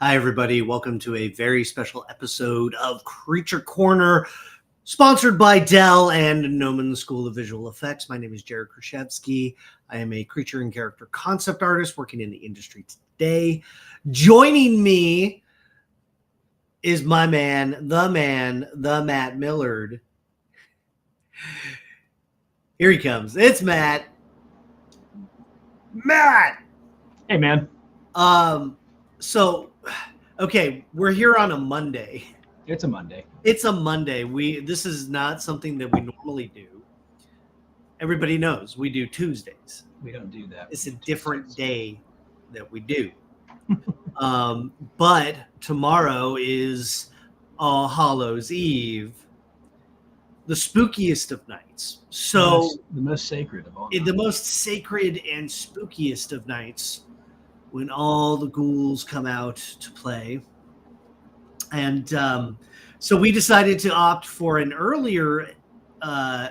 Hi, everybody. Welcome to a very special episode of Creature Corner, sponsored by Dell and Gnomon School of Visual Effects. My name is Jared Krichevsky. I am a creature and character concept artist working in the industry today. Joining me is my man, the Matt Millard. Here he comes. It's Matt. Matt! Hey, man. Okay, we're here on a Monday. It's a Monday. It's a Monday. This is not something that we normally do. Everybody knows we do Tuesdays. We don't do that. It's a different day that we do. But tomorrow is All Hallows Eve, the spookiest of nights. So the most sacred of all. The most sacred and spookiest of nights, when all the ghouls come out to play. And so we decided to opt for an earlier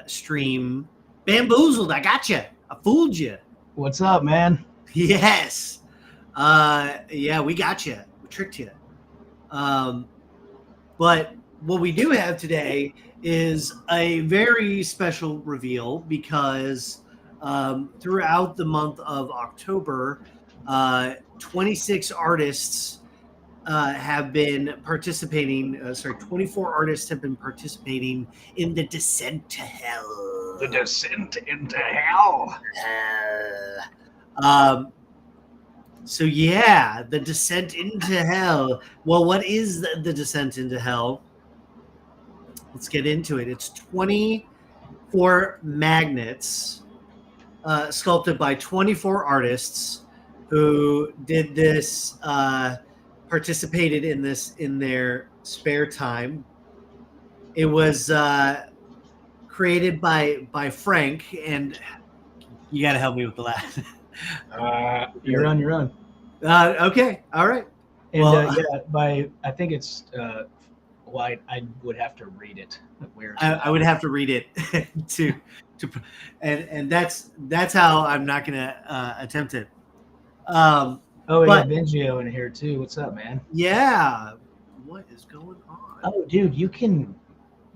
stream. Bamboozled, I got you. I fooled you. What's up, man? Yes. Yeah, we got you. We tricked you. But what we do have today is a very special reveal because throughout the month of October, 26 artists have been participating. 24 artists have been participating in the Descent to Hell. The Descent into Hell. So yeah, the Descent into Hell. Well, what is the Descent into Hell? Let's get into it. It's 24 magnets sculpted by 24 artists who did this, participated in this in their spare time. It was created by Frank, and you got to help me with the laugh. You're on your own. Okay, all right. And Well, I think it's I would have to read it. I would have to read it and that's how I'm not gonna attempt it. We got Benjio in here too. What's up, man? Yeah. What is going on? Oh, dude, you can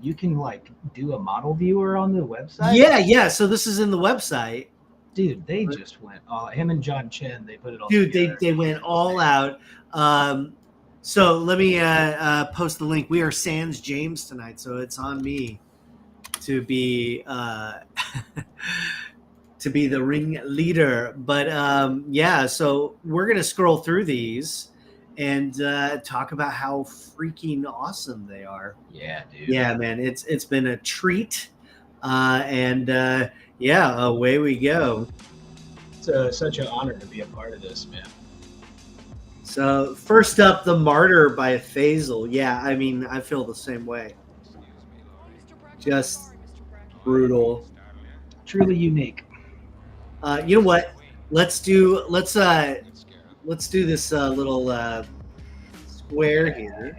like do a model viewer on the website. Yeah. So this is in the website. Dude, they just went all him and John Chen. They put it all. Dude, together. they went all out. So let me post the link. We are Sans James tonight, so it's on me to be to be the ring leader. But yeah, so we're gonna scroll through these and talk about how freaking awesome they are. Yeah, dude. Yeah, man, it's been a treat, and yeah, away we go. It's such an honor to be a part of this, man. So first up, The Martyr by Faisal. Yeah, I mean, I feel the same way. Just brutal. Truly unique. You know what? Let's do this little square here.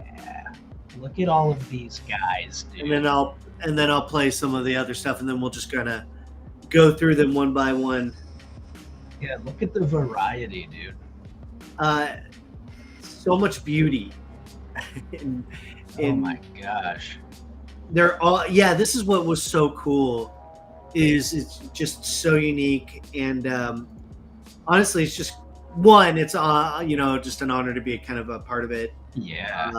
Look at all of these guys, dude. And then I'll play some of the other stuff, and then we'll just kind of go through them one by one. Yeah, look at the variety, dude. So much beauty. Oh my gosh. They're all, yeah, this is what was so cool, is it's just so unique, and honestly, it's just it's just an honor to be kind of a part of it. Yeah.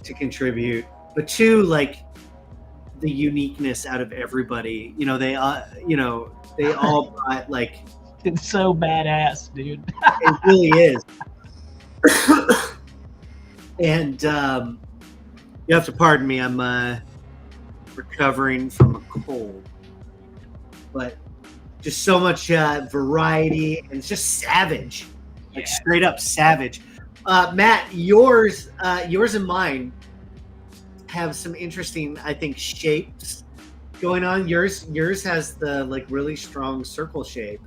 To contribute, but two, like the uniqueness out of everybody. They all brought like. It's so badass, dude. It really is. And you have to pardon me. I'm recovering from a cold, but just so much variety, and it's just savage, like straight up savage. Matt, yours and mine have some interesting, I think, shapes going on. Yours has the like really strong circle shape.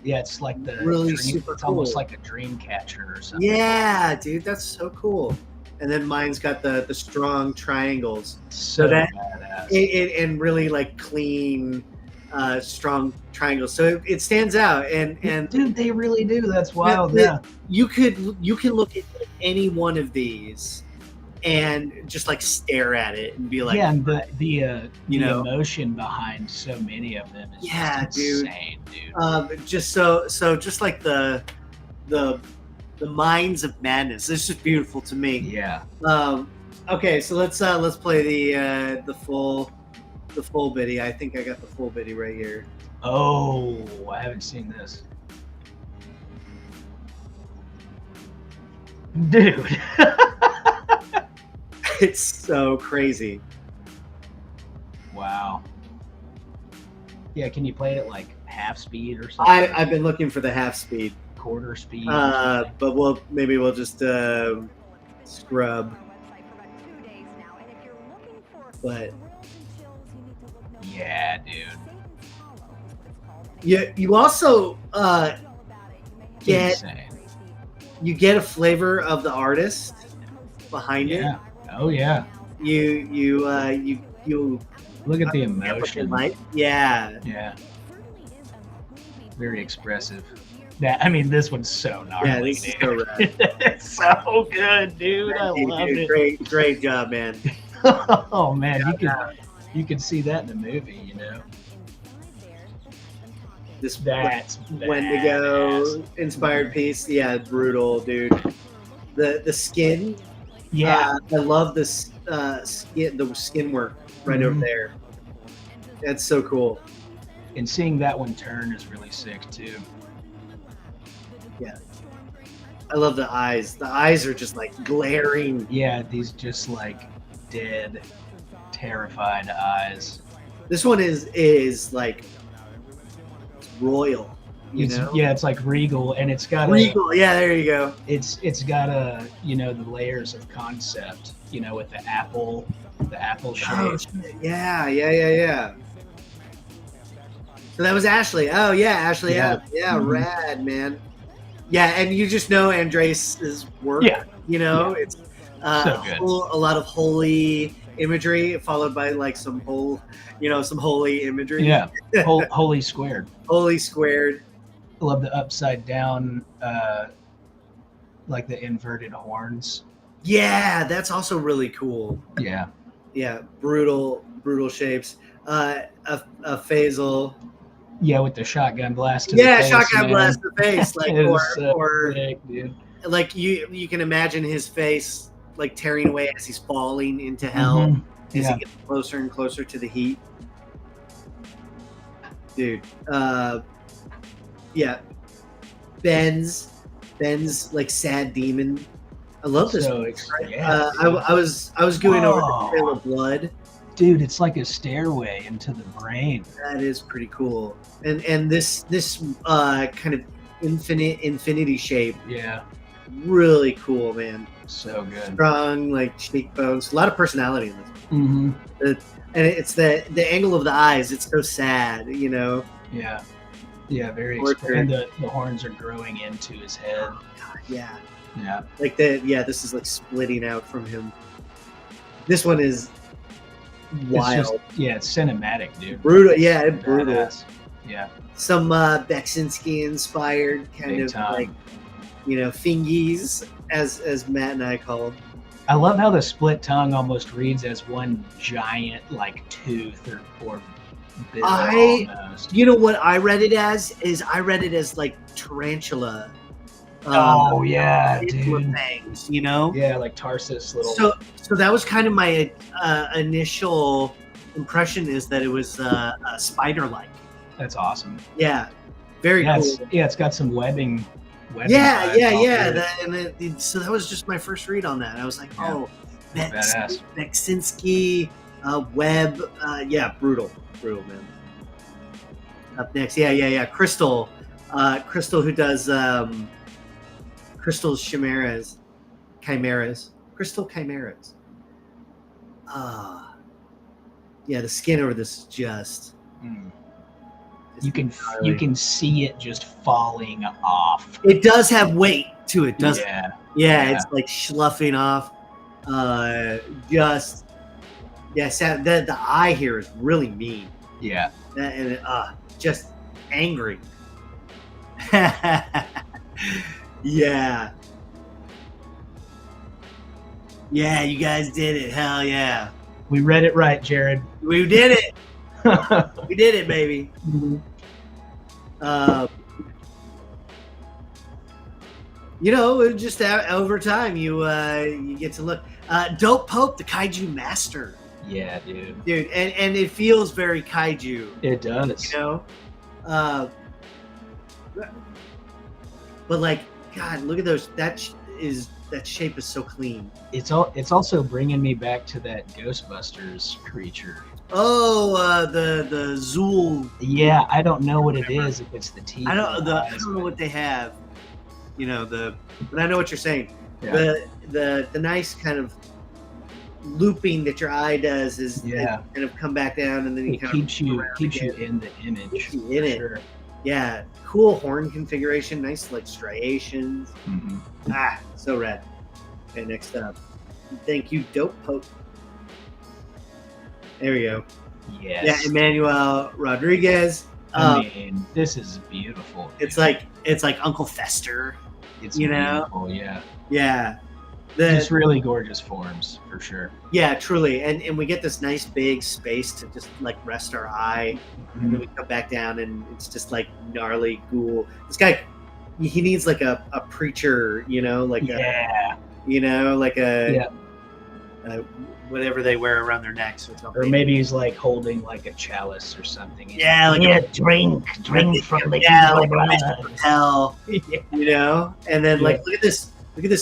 Yeah, it's like the really dream, super it's cool. almost like a dream catcher or something. Yeah, dude, that's so cool. And then mine's got the strong triangles. So that badass. It and really like clean strong triangles. So it stands out, and dude, they really do. That's wild. you can look at any one of these and just like stare at it and be like, and the emotion behind so many of them is just insane, dude. Just like the minds of madness. It's just beautiful to me. Yeah. Okay, so let's play the full bitty. I think I got the full bitty right here. Oh, I haven't seen this, dude. It's so crazy. Wow. Yeah, can you play it at like half speed or something? I've been looking for the half speed, quarter speed. But we'll just scrub. But yeah, dude. You also get insane. You get a flavor of the artist behind it. Oh yeah. You look at the emotion. Yeah. Yeah. Very expressive. This one's so gnarly. Yeah, this is so rad. It's so good, dude. I love it. Great job, man. Oh man, you could see that in the movie, you know. That's Wendigo inspired piece. Yeah, brutal, dude. The skin. Yeah, I love this the skin work right over there. That's so cool. And seeing that one turn is really sick too. Yeah. I love the eyes. The eyes are just like glaring. Yeah, these just like dead, terrified eyes. This one is like royal. It's like regal, and it's got regal. Yeah, there you go. It's got the layers of concept. With the apple shape. Oh, yeah. So that was Ashley. Oh yeah, Ashley. Yeah, rad, man. Yeah, and you just know Andres' work. Yeah, it's so good. A lot of holy imagery followed by like some holy imagery. Yeah, holy squared. Holy squared. I love the upside down, like the inverted horns. Yeah, that's also really cool. Yeah, brutal shapes. A phasal. Yeah, with the shotgun blast. Shotgun blast to the face, like or sick, dude. Like you can imagine his face like tearing away as he's falling into hell as he gets closer and closer to the heat. Dude, yeah. Ben's like sad demon. I love this. I was going over the Trail of Blood. Dude, it's like a stairway into the brain. That is pretty cool. And this kind of infinity shape. Yeah. Really cool, man. So good. Strong, like cheekbones. A lot of personality in this. Mm-hmm. And it's the angle of the eyes. It's so sad, Yeah. Yeah, very. And the horns are growing into his head. Oh, God, yeah. Yeah. Like this is like splitting out from him. This one is wild. It's cinematic, dude. Brutal. Yeah, brutal. Badass. Yeah. Some Beksinski inspired kind of like, fingies, as Matt and I called. I love how the split tongue almost reads as one giant like tooth or bill almost. What I read it as like tarantula. Oh yeah, dude. Fangs, Yeah, like Tarsus little. So that was kind of my initial impression, is that it was spider-like. That's awesome. Yeah, very cool. It's got some webbing. Yeah. So that was just my first read on that. I was like, badass. Beksinski, web. Brutal, man. Up next, Crystal. Crystal, who does Crystal's chimeras. Crystal chimeras. The skin over this is just. You can see it just falling off. It does have weight to it, doesn't it? Yeah. It's like sloughing off. The eye here is really mean. Yeah. And just angry. Yeah. Yeah, you guys did it. Hell yeah. We read it right, Jared. We did it. We did it, baby. Mhm. You know, just over time, you get to look. Dope Pope, the Kaiju Master. Yeah, dude. And it feels very kaiju. It does. You know, but like, God, look at those. That shape is so clean. It's also bringing me back to that Ghostbusters creature. Oh, the Zool. Yeah, I don't know what it is. If it's the teeth. I don't know what they have. You know, but I know what you're saying. Yeah. The nice kind of looping that your eye does is kind of come back down, and then it keeps you in the image. Keeps you in it. Sure. Yeah, cool horn configuration, nice like striations. Mm-hmm. So rad. Okay, next up. Thank you, Dope Pope. There we go. Yes. Yeah, Emmanuel Rodriguez. I mean, this is beautiful. Dude. It's like Uncle Fester. It's beautiful, yeah. Yeah. Just really gorgeous forms, for sure. Yeah, truly. And we get this nice big space to just like rest our eye. Mm-hmm. And then we come back down and it's just like gnarly ghoul. This guy, he needs like a preacher, you know, like whatever they wear around their necks or something. Or maybe he's like holding like a chalice or something. Yeah, like drink from the blood. Hell, you know. And then like look at this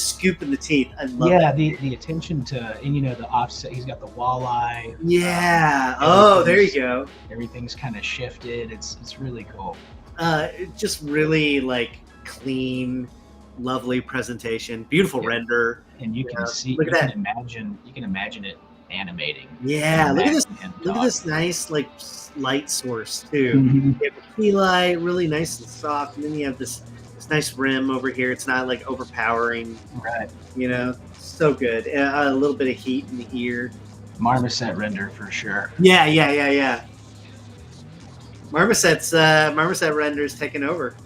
scoop in the teeth. I love that. the attention to, and you know, the offset. He's got the walleye. Yeah. Oh, there you go. Everything's kind of shifted. It's really cool. Just really like clean, lovely presentation, beautiful render. And you can see, you can imagine it animating. Yeah, look at this nice like light source too. Mm-hmm. You have a key light, really nice and soft, and then you have this nice rim over here. It's not like overpowering, right? You know, so good. A little bit of heat in the ear. Marmoset render for sure. Yeah. Marmoset render's taking over.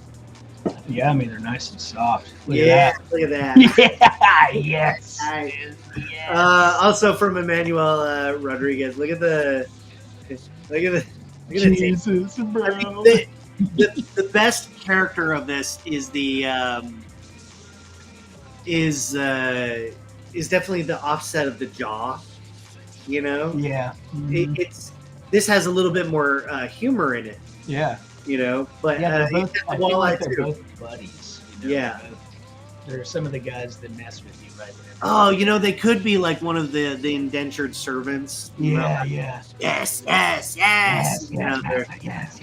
Yeah, I mean, they're nice and soft. Look at that. Yeah, yes. Also from Emmanuel Rodriguez. Look at the Jesus, bro. I mean, the best character of this is is definitely the offset of the jaw. You know. Yeah. Mm-hmm. This has a little bit more humor in it. Yeah. You know, but they're both buddies. You know? Yeah, they're some of the guys that mess with you right there. Oh, you know, they could be like one of the indentured servants. Yeah. Yes. You know, yes.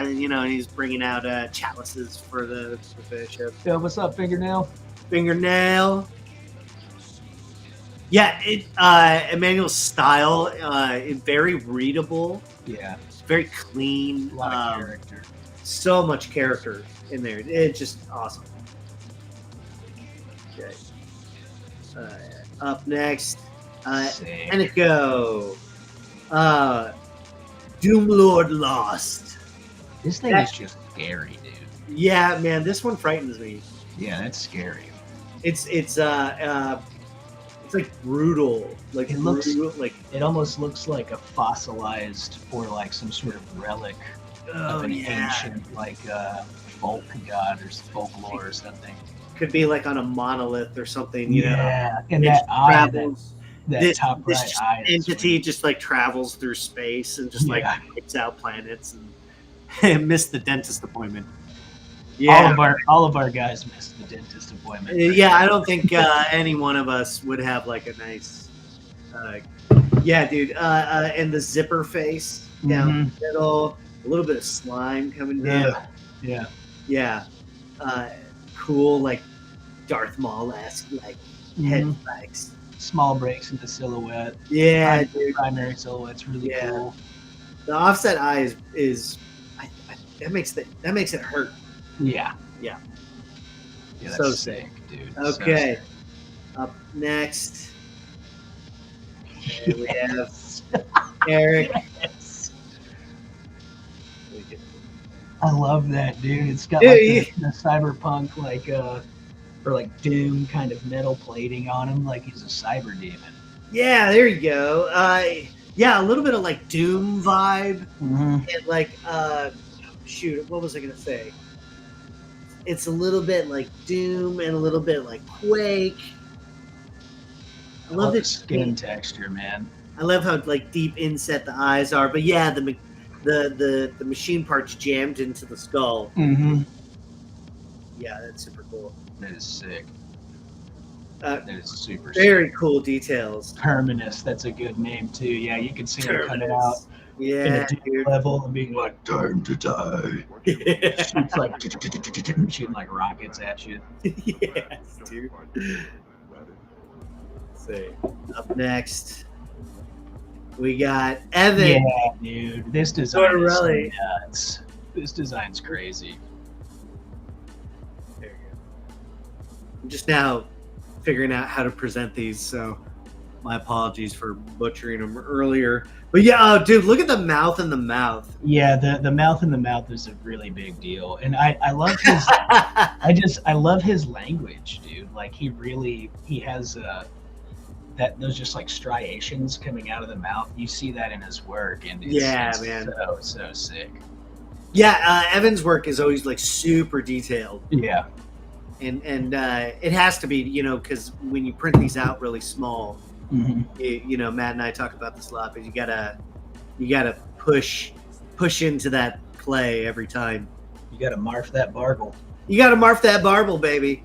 You know, and he's bringing out chalices for the bishop. Yo, what's up, fingernail? Yeah, Emmanuel's style, very readable. Yeah. Very clean. A lot of character. So much character in there. It's just awesome. Okay. Up next, Enico. Doomlord Lost. This thing is just scary, dude. Yeah, man, this one frightens me. Yeah, that's scary. It's like brutal. Like it almost looks like a fossilized or like some sort of relic of an ancient like folk god or folklore or something. Could be like on a monolith or something, you know. And that eye, that top right eye entity just like travels through space and just like takes out planets and missed the dentist appointment. Yeah, all of our guys missed the dentist appointment. Yeah, I don't think any one of us would have like a nice. Dude. And the zipper face down the middle, a little bit of slime coming down. Yeah. Cool, like Darth Maul-esque, like head spikes. Small breaks in the silhouette. Yeah, primary silhouette's really cool. The offset eye is that makes it hurt. Yeah, that's so sick, dude. Okay, up next we have Eric. I love that, dude. It's got Dude, like the cyberpunk, like or like Doom kind of metal plating on him, like he's a cyber demon. Yeah, there you go. Yeah, a little bit of like Doom vibe, Mm-hmm. and like shoot, what was I gonna say? It's a little bit like Doom and a little bit like Quake. I love the skin texture, man. I love how like deep inset the eyes are, but yeah, the machine parts jammed into the skull. Mm-hmm. Yeah, that's super cool. That is sick. That is super very sick. cool details. Terminus, that's a good name too. Yeah, you can see him coming out yeah, in a deep level and being like, "Time to die." Shoots like shooting like rockets at you. Yes, dude. Let's see. Up next, we got Evan. Yeah, dude. This design is so nuts. This design's crazy. There you go. I'm just now figuring out how to present these, so my apologies for butchering them earlier. But yeah, oh, dude, look at the mouth and the mouth. Yeah, the mouth and the mouth is a really big deal, and I love his. I love his language, dude. Like he has those just like striations coming out of the mouth. You see that in his work, and it's man, so sick. Yeah, Evan's work is always like super detailed. Yeah. And it has to be, you know, because when you print these out really small, you know, Matt and I talk about this a lot, but you gotta push into that clay every time. You gotta marf that barble. You gotta marf that barble, baby.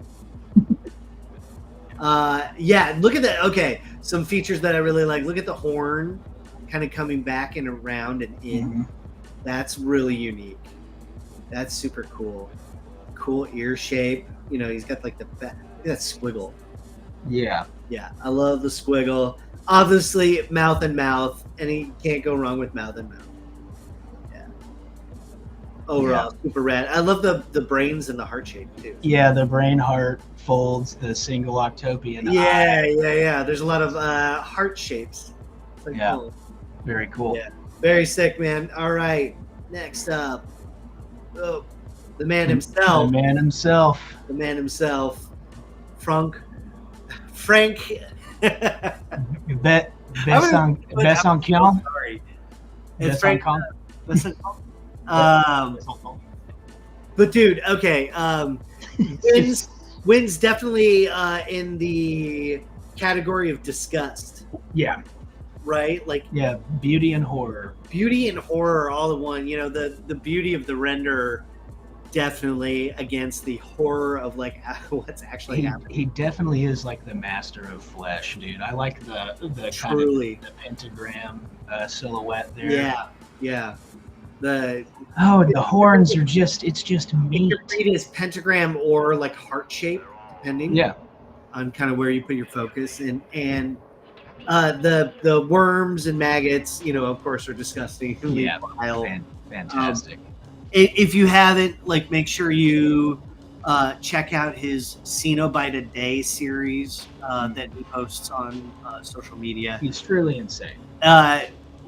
Yeah, look at that. Okay, some features that I really like. Look at the horn, kind of coming back and around and in. That's really unique. That's super cool. Cool ear shape. You know, he's got like that squiggle. Yeah. Yeah, I love the squiggle. Obviously, mouth and mouth, and you can't go wrong with mouth and mouth. Yeah. Overall, super rad. I love the brains and the heart shape too. Yeah, the brain heart folds, the single octopian eye. Yeah. There's a lot of heart shapes. Like, yeah. cool. Very cool. Yeah. Very sick, man. All right. Next up. Oh, the man himself. The man himself. The man himself. Frank. Besson-Kion. Sorry. It's Frank. But dude, okay. Wins definitely in the category of disgust. Yeah. Right? Like, yeah, beauty and horror. Beauty and horror all in one. You know, the beauty of the render definitely against the horror of like what's actually happening. He definitely is like the master of flesh, dude. I like the truly kind of the pentagram silhouette there. Yeah. The horns are just meat. You can read as pentagram or like heart shape, depending. Yeah. On kind of where you put your focus, and the worms and maggots, you know, of course, are disgusting. Yeah, vile. Fantastic. If you haven't, like, make sure you check out his Cenobite a Day series that he posts on social media. He's truly insane.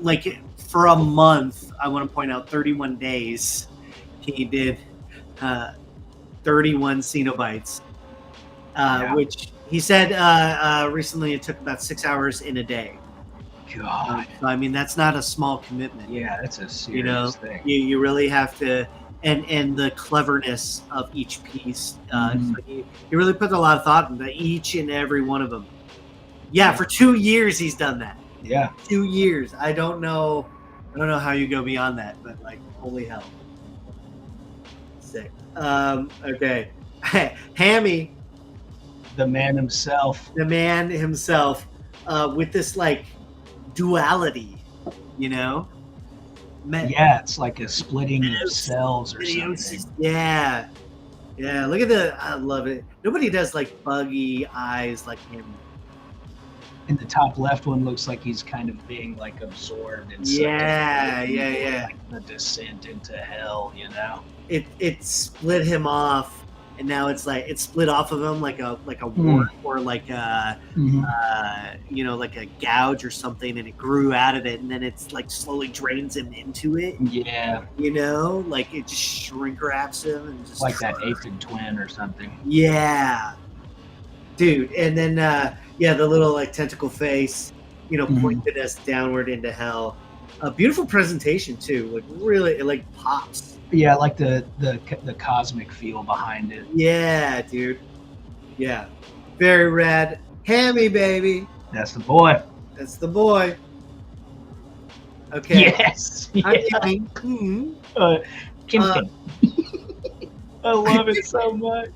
Like, for a month, I want to point out 31 days, he did 31 Cenobites, which he said recently it took about 6 hours in a day. God. So, I mean, that's not a small commitment. Yeah, that's a serious thing. You really have to, and the cleverness of each piece. So he really put a lot of thought into each and every one of them. Yeah, for 2 years he's done that. Yeah. 2 years. I don't know how you go beyond that, but like, holy hell. Sick. Okay. Hammy. The man himself. With this like duality, you know? Yeah, it's like a splitting of cells or something. Yeah. Look at I love it. Nobody does like buggy eyes like him. And the top left one looks like he's kind of being like absorbed in Yeah. Like the descent into hell, you know? It split him off, and now it's like it's split off of him like a wart or like a like a gouge or something, and it grew out of it, and then it's like slowly drains him into it. Yeah. Like it just shrink wraps him and just like that aphid twin or something. Yeah, dude. And then the little like tentacle face, pointed us downward into hell. A beautiful presentation too. Like really, it like pops. Yeah, like the cosmic feel behind it. Yeah, dude. Yeah, very rad. Hammy, baby. That's the boy. That's the boy. Okay. Yes. Chimkin. I love it so much.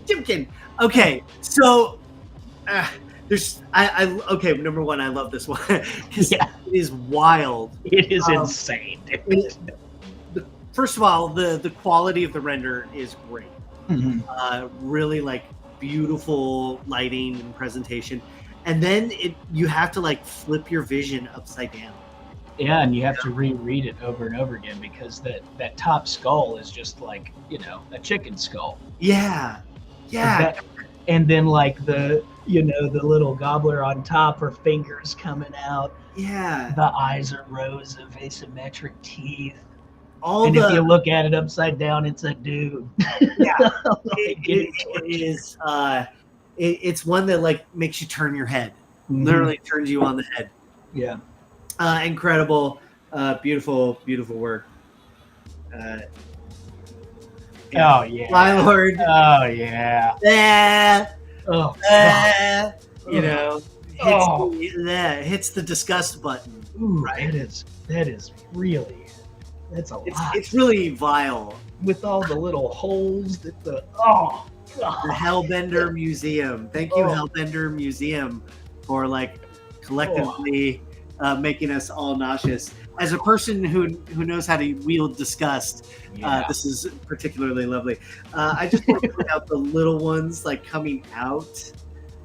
Chimkin. Okay, so okay. Number one, I love this one because it is wild. It is insane. First of all, the quality of the render is great. Really like beautiful lighting and presentation, and then you have to like flip your vision upside down. Yeah, and you have to reread it over and over again because that top skull is just like a chicken skull. Yeah. And then like the little gobbler on top, her fingers coming out. Yeah. The eyes are rows of asymmetric teeth. If you look at it upside down, it's a dude. Yeah. It is. It's one that like makes you turn your head. Literally turns you on the head. Yeah. Incredible. Beautiful work. Oh yeah. My lord. Oh yeah. Hits the disgust button. Ooh, right? That is really. That's a lot. It's really vile. With all the little holes that the Hellbender Museum. Thank you, Hellbender Museum, for like collectively making us all nauseous. As a person who knows how to wield disgust, this is particularly lovely. I just want to point out the little ones like coming out,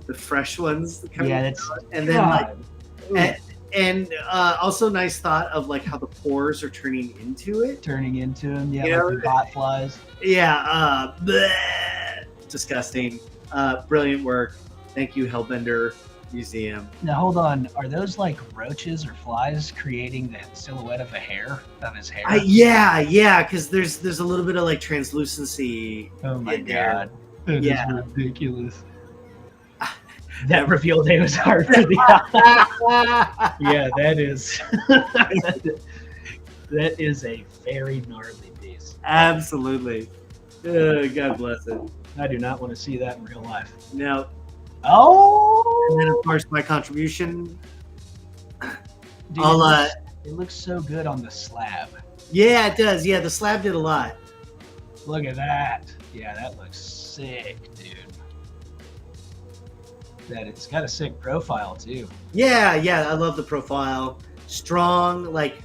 the fresh ones coming out, and then also nice thought of like how the pores are turning into it. Turning into them, like the bot flies. Yeah, disgusting. Brilliant work. Thank you, Hellbender Museum. Now hold on, are those like roaches or flies creating the silhouette of his hair? Yeah, because there's a little bit of like translucency. Oh my god, that is ridiculous. That reveal day was hard for the eye. Yeah, that is that is a very gnarly piece. Absolutely. God bless it. I do not want to see that in real life. No. Oh. And then of course my contribution. Dude, it looks so good on the slab. Yeah, it does. Yeah, the slab did a lot. Look at that. Yeah, that looks sick, dude. It's got a sick profile too. Yeah, I love the profile. Strong, like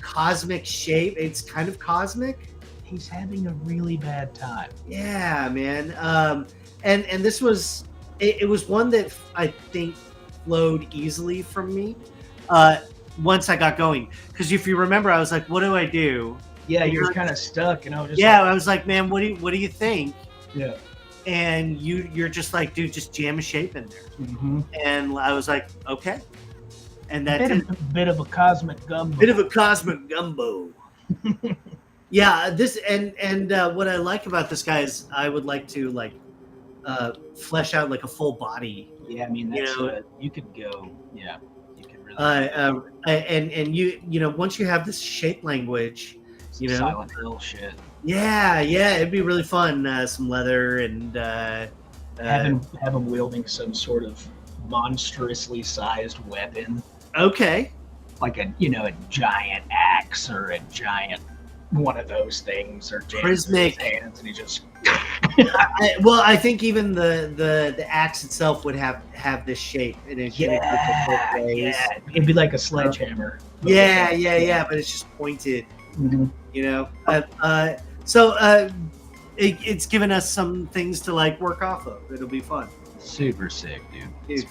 cosmic shape. It's kind of cosmic. He's having a really bad time. Yeah, man. And this was it was one that I think flowed easily from me once I got going. Because if you remember, I was like, "What do I do?" Yeah, you were kind of stuck, and I was just I was like, "Man, what do you think?" Yeah. And you're just like, dude, just jam a shape in there. And I was like, okay. And that's a bit of a cosmic gumbo. Yeah, this and what I like about this guy is I would like to like flesh out like a full body. Yeah, I mean that's you could go. Yeah, you could really. And you once you have this shape language, Silent Hill shit. Yeah, it'd be really fun. Some leather and have him wielding some sort of monstrously sized weapon. Okay. Like a giant axe or a giant one of those things, or prismatic hands, and he just. I think even the axe itself would have this shape, and it'd it'd be like a sledgehammer. Yeah, but it's just pointed. So it's given us some things to like work off of. It'll be fun. Super sick, dude. It's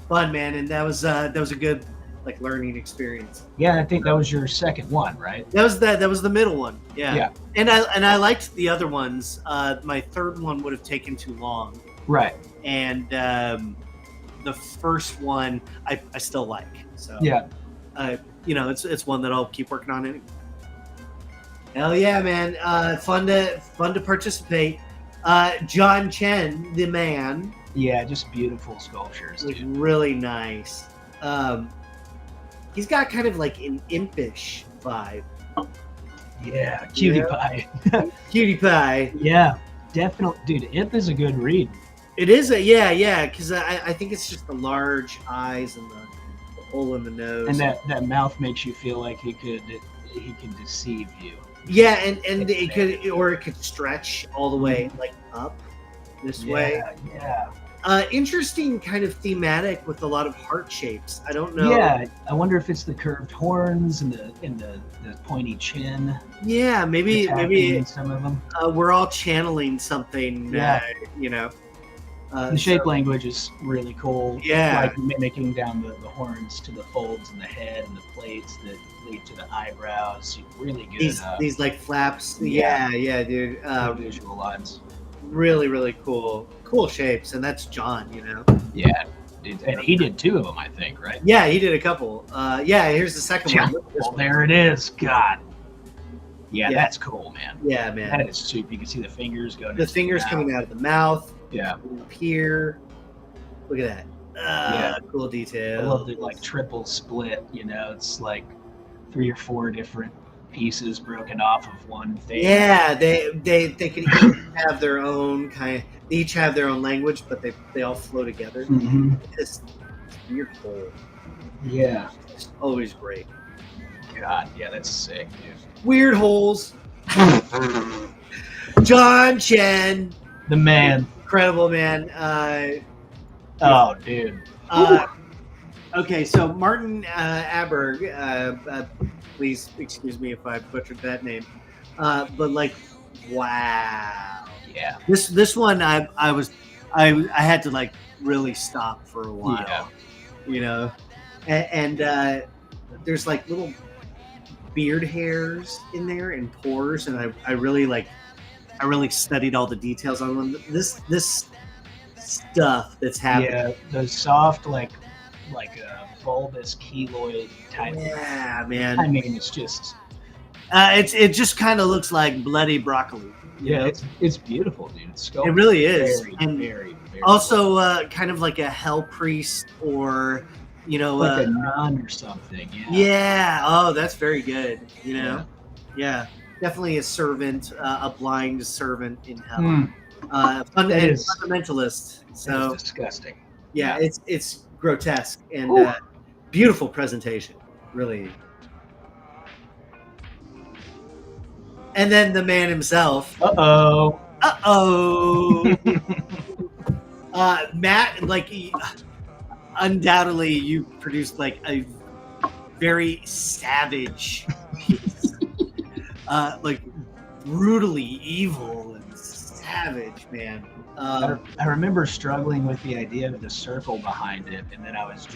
fun, man. And that was a good like learning experience. Yeah, I think that was your second one, right? That was the middle one. Yeah. Yeah. And I liked the other ones. My third one would have taken too long. Right. And the first one I still like. So yeah. It's one that I'll keep working on anyway. Hell yeah, man. Fun to participate. John Chen, the man. Yeah, just beautiful sculptures, dude. Really nice. He's got kind of like an impish vibe. Yeah, cutie pie. Cutie pie. Yeah, definitely. Dude, Imp is a good read. It is because I think it's just the large eyes and the hole in the nose. And that mouth makes you feel like he could deceive you. Yeah, and it could stretch all the way like up this way. Yeah. Interesting kind of thematic with a lot of heart shapes. I don't know. Yeah, I wonder if it's the curved horns and the pointy chin. Yeah, maybe some of them. We're all channeling something. Yeah. The shape language is really cool. Yeah, like mimicking down the horns to the folds in the head and the plates that lead to the eyebrows. Really good. These like flaps. Yeah, dude. Visual lines. Really, really cool shapes, and that's John. Yeah, dude, and he did 2 of them, I think, right? Yeah, he did a couple. Here's the second one. Well, there it is. God. Yeah, that's cool, man. Yeah, man. That is super. You can see the fingers going. The fingers coming out of the mouth. Yeah. Up here. Look at that. Cool detail. I love the like triple split. It's like 3 or 4 different pieces broken off of one thing. Yeah, they can each have their own they each have their own language, but they all flow together. Mm-hmm. This weird hole. Yeah. It's always great. God, yeah, that's sick, dude. Weird holes. John Chen. The man. Incredible, man. Dude. Okay, so Martin Aberg, please excuse me if I butchered that name, but like, wow. Yeah. This one I had to like really stop for a while. Yeah. And there's like little beard hairs in there and pores, and I really studied all the details on them. This stuff that's happening. Yeah, those soft like a bulbous keloid type. Yeah, man. I mean, it's just. It just kind of looks like bloody broccoli. Yeah, it's beautiful, dude. It's it really is. Very, and very also kind of like a hell priest or like a nun or something. Yeah. Yeah. Oh, that's very good. Yeah. Definitely a servant, a blind servant in hell. Fundamentalist. So disgusting. Yeah, it's grotesque and beautiful presentation. Really. And then the man himself. Matt, like, undoubtedly, you produced like a very savage piece, like brutally evil and savage, man. I remember struggling with the idea of the circle behind it, and then I was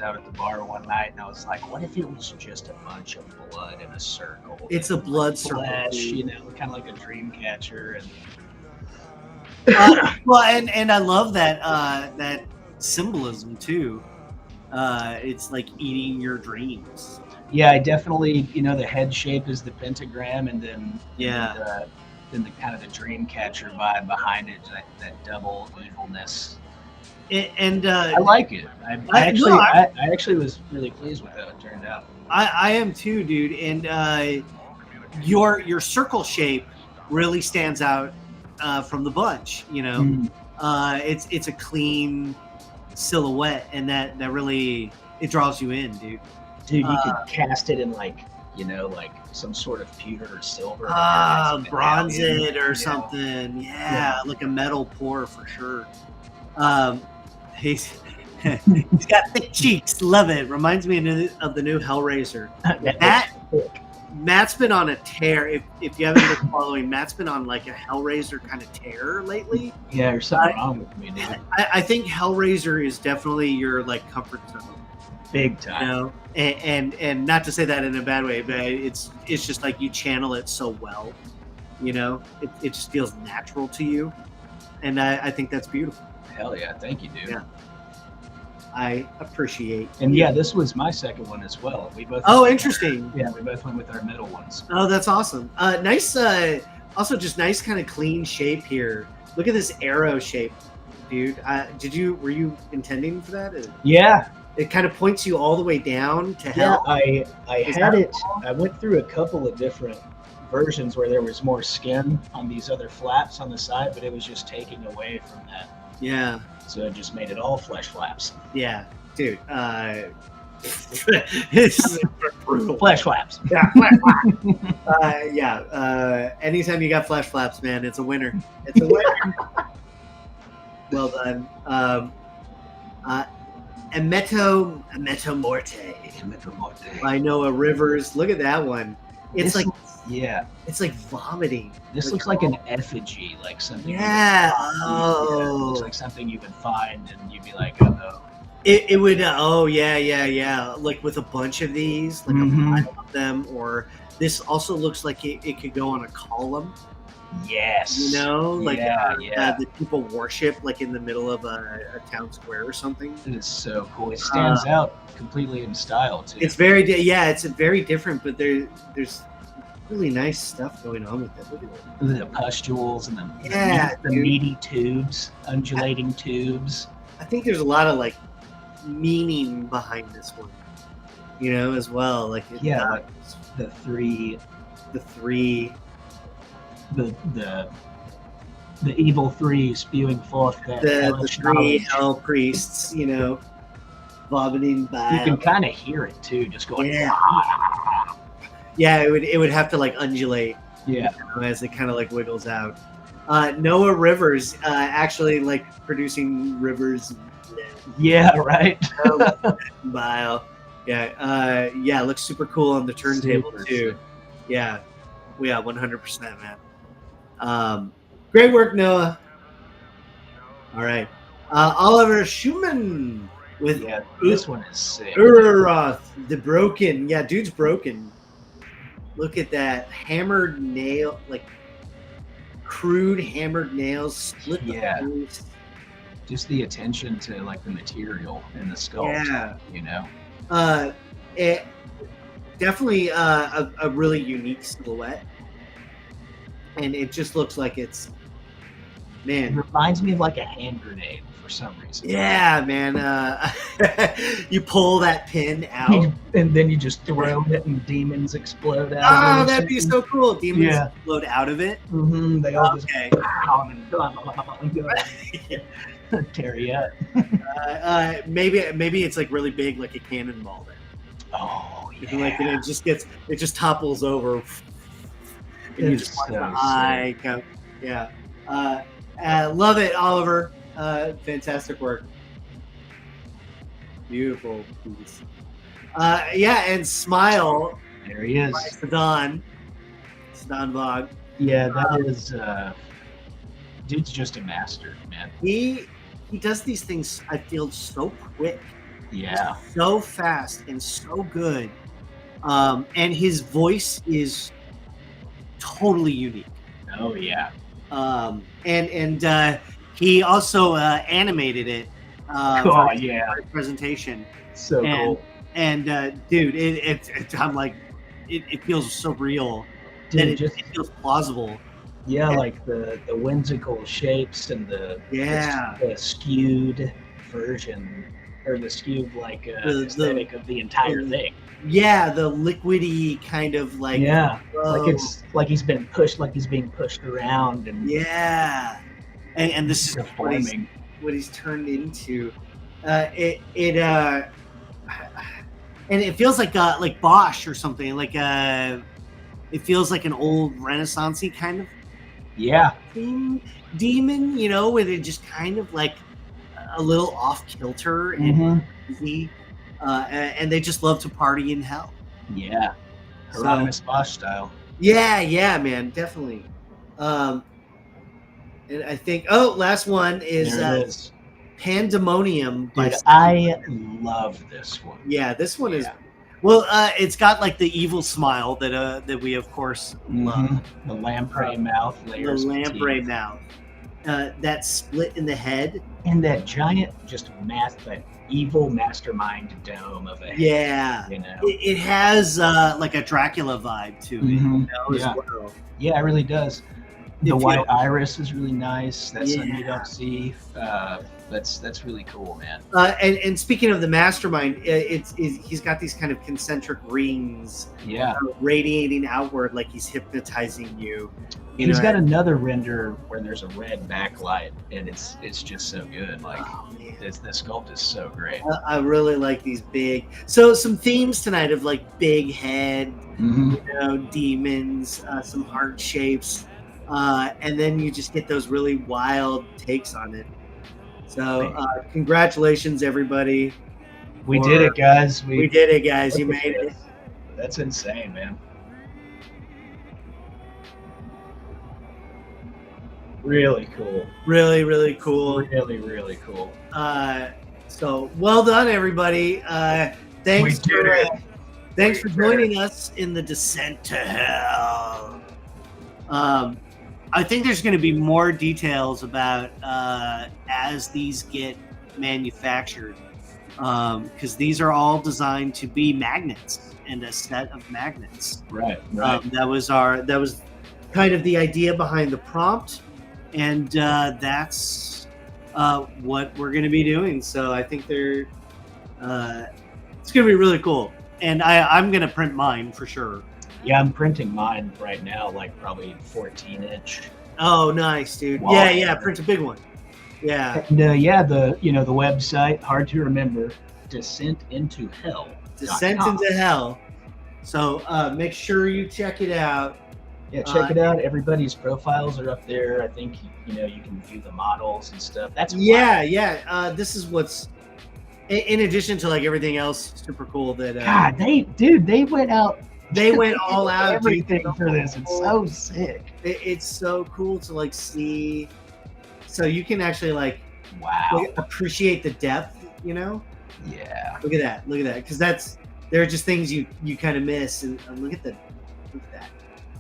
out at the bar one night, and I was like, what if it was just a bunch of blood in a circle? It's a blood circle, kind of like a dream catcher. And and I love that symbolism too. It's like eating your dreams. Yeah, I definitely, the head shape is the pentagram, and then the kind of the dream catcher vibe behind it, that double evilness. And I like it. I actually was really pleased with how it turned out. I am too, dude. And your circle shape really stands out from the bunch. It's a clean silhouette, and that really it draws you in, dude. Dude, you could cast it in like some sort of pewter or silver. Bronze it or something. Yeah, like a metal pour for sure. He's got thick cheeks. Love it. Reminds me of the new Hellraiser. Matt's been on a tear. If you haven't been following, Matt's been on like a Hellraiser kind of tear lately. Yeah, there's something wrong with me, dude. I think Hellraiser is definitely your like comfort zone. Big time. You know, and not to say that in a bad way, but it's just like you channel it so well. You know, it just feels natural to you, and I think that's beautiful. Hell yeah, thank you, dude. Yeah. I appreciate. And yeah, this was my second one as well. We both. Oh, interesting. Yeah, we both went with our middle ones. Oh, that's awesome. Nice. Also, just nice kind of clean shape here. Look at this arrow shape, dude. Were you intending for that? Yeah. It kind of points you all the way down to Yeah, hell. I had it. I went through a couple of different versions where there was more skin on these other flaps on the side, but it was just taking away from that. Yeah. So it just made it all flesh flaps. Yeah, dude. It's brutal. Flesh flaps. Yeah, flash flaps. Anytime you got flash flaps, man, it's a winner. It's a winner. Well done. Emmetto Morte by Noah Rivers. Look at that one. It's like vomiting. This looks like an effigy, like something. Yeah. It looks like something you could find, and you'd be like, oh no. It would. Oh yeah. Like with a bunch of these, like a pile of them, or this also looks like it could go on a column. Yes. You know, like the people worship like in the middle of a town square or something. It is so cool. It stands out completely in style too. It's very it's very different, but there's really nice stuff going on with it. Look at it. The pustules and the dude. meaty tubes, undulating tubes. I think there's a lot of like meaning behind this one, you know, as well. Like like the three. The evil three spewing forth the three hell priests, you know, vomiting bile. You can kind of hear it too, just going. Yeah, it would have to like undulate. Yeah, you know, as it kind of like wiggles out. Noah Rivers actually like producing rivers. Yeah, right. Bile. Yeah, looks super cool on the turntable too. Sick. Yeah, 100%, man. Great work, Noah. All right, Oliver Schumann with this one is sick. Uroth, the broken. Yeah, dude's broken. Look at that hammered nail, like crude hammered nails, split the face. Just the attention to like the material and the sculpt. Yeah, you know. It definitely a really unique silhouette, and it just looks like it's. Man, it reminds me of like a hand grenade for some reason. Yeah, man. You pull that pin out, and then you just throw it, and demons explode out. Oh, that'd be so cool! Demons explode out of it. Mm-hmm. They all just tear you up. Maybe it's like really big, like a cannonball. Then. Oh yeah. Like it just topples over, and you just watch the eye come. Yeah. Love it, Oliver. Fantastic work. Beautiful piece. And Smile. There he is. Sedan Vog. Yeah, that is. Dude's just a master, man. He does these things. I feel so quick. Yeah. So fast and so good. And his voice is totally unique. Oh yeah. And he also animated it. Presentation. So cool. And dude, I'm like, it feels so real. Dude, it feels plausible. Yeah, like the whimsical shapes and the skewed version, or the skewed aesthetic of the entire thing. Yeah, the liquidy kind of like. Yeah, like it's like he's being pushed around and. Yeah, and this is what he's turned into. And it feels like Bosch or something. Like it feels like an old Renaissance-y kind of. Yeah. Demon, you know, where they're just kind of like a little off kilter and easy, and they just love to party in hell. Yeah, Hieronymus Bosch style. Yeah, man, definitely. And I think last one is Pandemonium by Dude, I love this one. Yeah, this one is Yeah. well. It's got like the evil smile that we of course love. Mhm. The lamprey mouth, The layers of lamprey teeth. mouth. That split in the head. And that giant, just that evil mastermind dome of a head. Yeah, You know? it has like a Dracula vibe to it. Mhm. As Yeah. well. Yeah, it really does. The If you white don't- iris is really nice. That's something you Yeah. don't see. That's really cool, man. And speaking of the mastermind, he's got these kind of concentric rings Yeah. radiating outward like he's hypnotizing you. He's got another render where there's a red backlight, and it's just so good. Like Oh, man. the sculpt is so great. I really like these big. So some themes tonight of like big head, Mhm. demons, some heart shapes, and then you just get those really wild takes on it. So congratulations, everybody. We did it, guys. We did it, guys. You made it. That's insane, man. Really cool. Really, really cool. Really, really cool. So well done, everybody. Thanks We did it. Thanks for joining us in the descent to hell. I think there's going to be more details about as these get manufactured, because these are all designed to be magnets and a set of magnets. Right. That was kind of the idea behind the prompt, and that's what we're going to be doing. So I think it's going to be really cool, and I'm going to print mine for sure. Yeah, I'm printing mine right now, like probably 14-inch. Oh, nice, dude. Wow. Yeah, print a big one. Yeah. And the website, hard to remember, Descent into Hell. Descent into Hell. So make sure you check it out. Yeah, check it out. Everybody's profiles are up there. I think you can view the models and stuff. That's wild. This is what's in addition to like everything else super cool that God, they went out. They went all out. Everything for this. It's so sick. It's so cool to like see. So you can actually like appreciate the depth. Yeah. Look at that. Because there are just things you kind of miss, and look at that.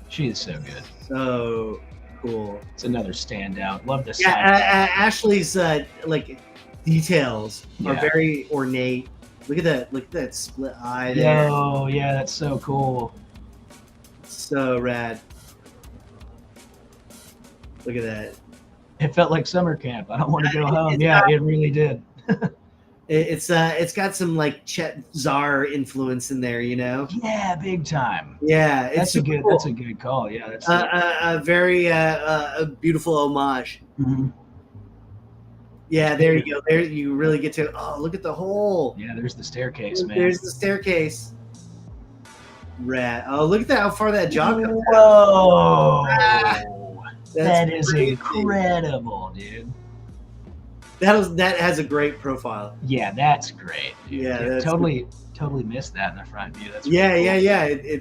She is so good. So cool. It's another standout. Love this. Yeah, Ashley's like details are very ornate. Look at that split eye there. Oh yeah, that's so cool. So rad. Look at that. It felt like summer camp. I don't want to go home. It really did. It's got some like Chet Zar influence in there, Yeah, big time. Yeah, that's a good call. Yeah, that's a very a beautiful homage. Mm-hmm. Yeah, there you go. There you really get to. Oh, look at the hole. Yeah, there's the staircase, man. There's the staircase. Rad. Oh, look at that! How far that jaw comes. Whoa! That is incredible, dude. That has a great profile. Yeah, that's great. Dude. Yeah, totally missed that in the front view. That's really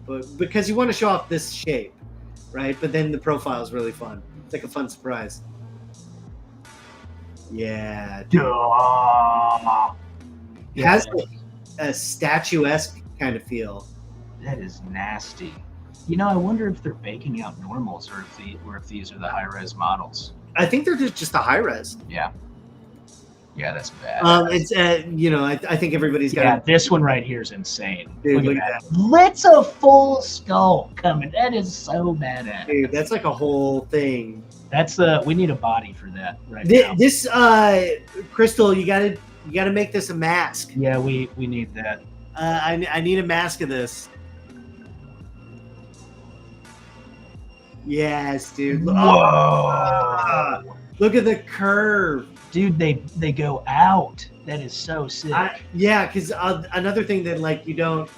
cool. But because you want to show off this shape, right? But then the profile is really fun. It's like a fun surprise. Yeah. It has a statuesque kind of feel. That is nasty. I wonder if they're baking out normals or if these are the high-res models. I think they're just the high-res. Yeah. Yeah, that's bad. It's I think everybody's got. Yeah, this one right here is insane. Dude, look at that. That's a full skull coming. That is so badass. Dude, that's like a whole thing. That's we need a body for that now. This Crystal, you gotta make this a mask. Yeah, we need that. I need a mask of this. Yes, dude. Whoa! Oh, look at the curve, dude. They go out. That is so sick. Because another thing that like you don't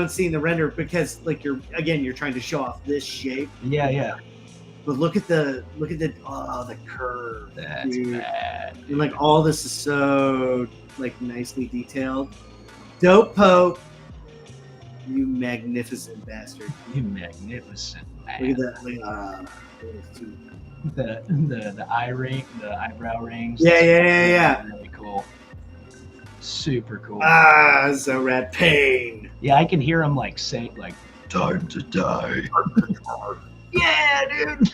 see in the render because like you're trying to show off this shape. Yeah. But look at the curve. That's bad. And like all this is so like nicely detailed. Dope Pope. You magnificent bastard. You magnificent man. Look at that. the eye ring, the eyebrow rings. Yeah. Really cool. Super cool. Ah, so rad. Pain. Yeah, I can hear him like say like time to die. Yeah, dude.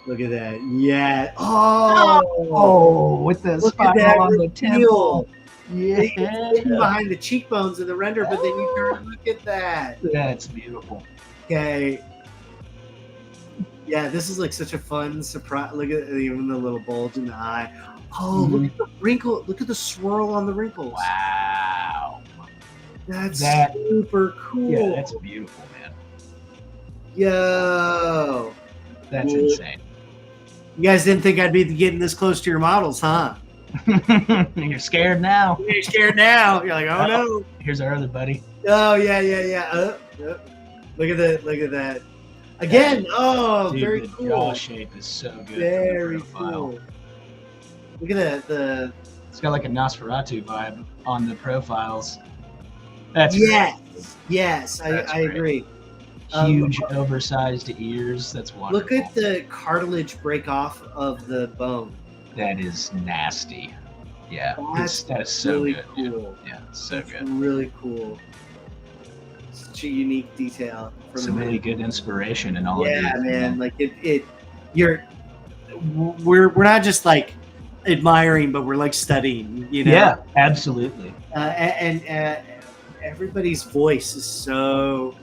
Look at that. Yeah. Oh. Oh, with the Look at that spiral on the temple. It's hidden Yeah. behind the cheekbones in the render, but then you turn and look at that. That's beautiful. Okay. Yeah, this is like such a fun surprise. Look at even the little bulge in the eye. Oh, look at the wrinkle. Look at the swirl on the wrinkles. Wow. That's That- super cool. Yeah, that's beautiful, man. Yo. That's Cool. insane. You guys didn't think I'd be getting this close to your models, huh? You're scared now. You're scared now. You're like, oh no. Here's our other buddy. Oh yeah. Look at that. Again, Dude, very the cool. jaw shape is so good. Very from the profile. cool. Look at that. It's got like a Nosferatu vibe on the profiles. That's great. Yes, I That's great. agree. Huge, oversized ears. That's wonderful. Look at the cartilage break off of the bone. That is nasty. Yeah, That's that is so really good, cool. dude. Yeah, so That's good. really cool. Such a unique detail. From Some really good inspiration in all yeah, of these. man. Like we're not just like admiring, but we're like studying. You know. Yeah, absolutely. And everybody's voice is so.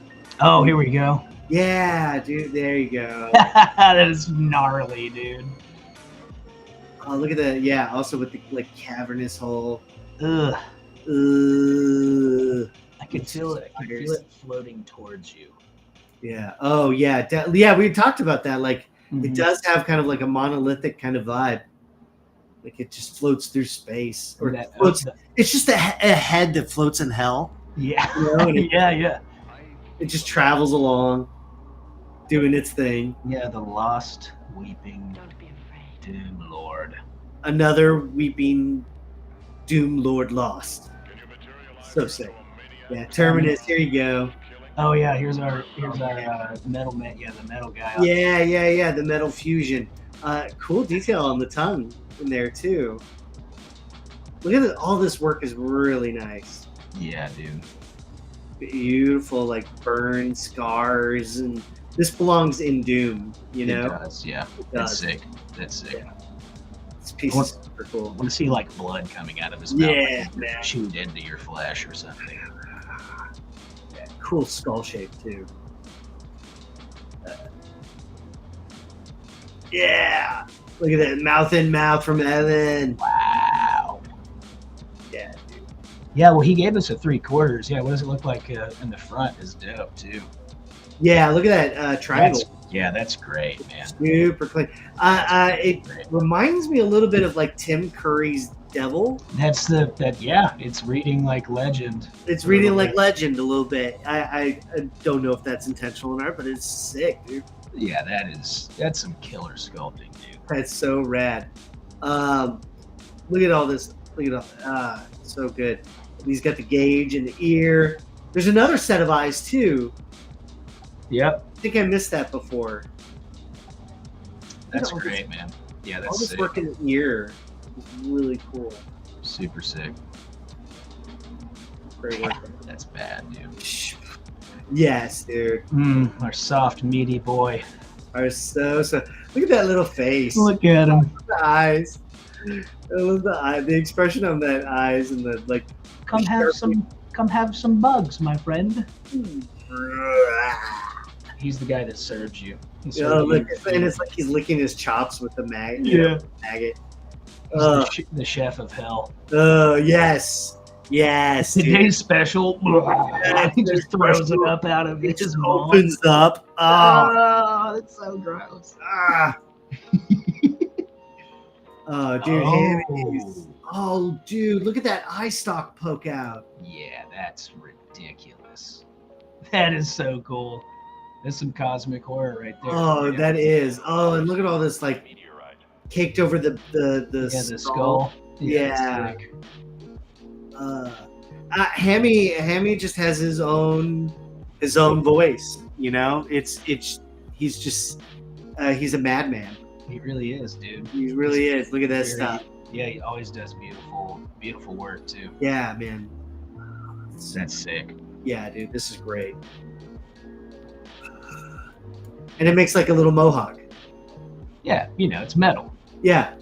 Oh, here we go. Yeah, dude. There you go. That is gnarly, dude. Oh, look at that. Yeah. Also with the like cavernous hole. Ugh. I can It's feel it. I can feel fires. it floating towards you. Yeah. Oh, yeah. Yeah, we talked about that. Like, Mhm. it does have kind of like a monolithic kind of vibe. Like, it just floats through space. Or That- floats, it's just a head that floats in hell. Yeah. You know, and Yeah. it just travels along, doing its thing. Yeah, the lost weeping Don't be afraid. Doom Lord. Another weeping Doom Lord lost. So sick. Yeah, Terminus. Here you go. Oh yeah, here's our metal man. Yeah, the metal guy. Yeah. The metal fusion. Cool detail on the tongue in there too. Look at it. All this work is really nice. Yeah, dude. Beautiful, like burn scars, and this belongs in Doom. You know, It does. Yeah, It that's does. sick. That's sick. This piece is super cool. I want to see like blood coming out of his mouth. Yeah, like man. chewed into your flesh or something. Yeah, cool skull shape too. Yeah, look at that mouth in mouth from Evan. Wow. Yeah, dude. Yeah, well, he gave us a 3/4. Yeah, what does it look like in the front? Is dope too. Yeah, look at that triangle. That's great, man. Super clean. It Great. reminds me a little bit of like Tim Curry's Devil. It's reading like legend. It's A reading little like bit. Legend a little bit. I don't know if that's intentional or not, but it's sick, dude. Yeah, that's some killer sculpting, dude. That's so rad. Look at all this. Look at all. So good. He's got the gauge and the ear. There's another set of eyes too. Yep, I think I missed that before. that's all great, man. Yeah, All that's this sick. work in the ear is really cool. Super sick. Great work. That's bad, dude. Yes, dude. Our soft, meaty boy. Are so. Look at that little face. Look at him. The eyes. I love the eye. The expression on that eyes and the like. Come have some bugs, my friend. He's the guy that serves you. He serves Oh, you look, your and food. it's like he's licking his chops with the maggot. Yeah. Maggot. He's the chef of hell. Oh, yes. Yes. dude. Today's special. He just throws it up out of It his just mouth. opens up. Oh, Oh, that's so gross. ah. Oh, dude. Hammies. Oh, dude. Look at that eye stalk poke out. Yeah, that's ridiculous. That is so cool. That's some cosmic horror right there. Oh, Yeah. that is. Oh, and look at all this, like, caked over the skull. Yeah. it's sick. Hammy just has his own voice. You know, he's just He's a madman. He really is, dude. He really is. Look at that stuff. Yeah, he always does beautiful work too. Yeah, man. That's sick. Yeah, dude, this is great. And it makes like a little mohawk. Yeah, it's metal. Yeah.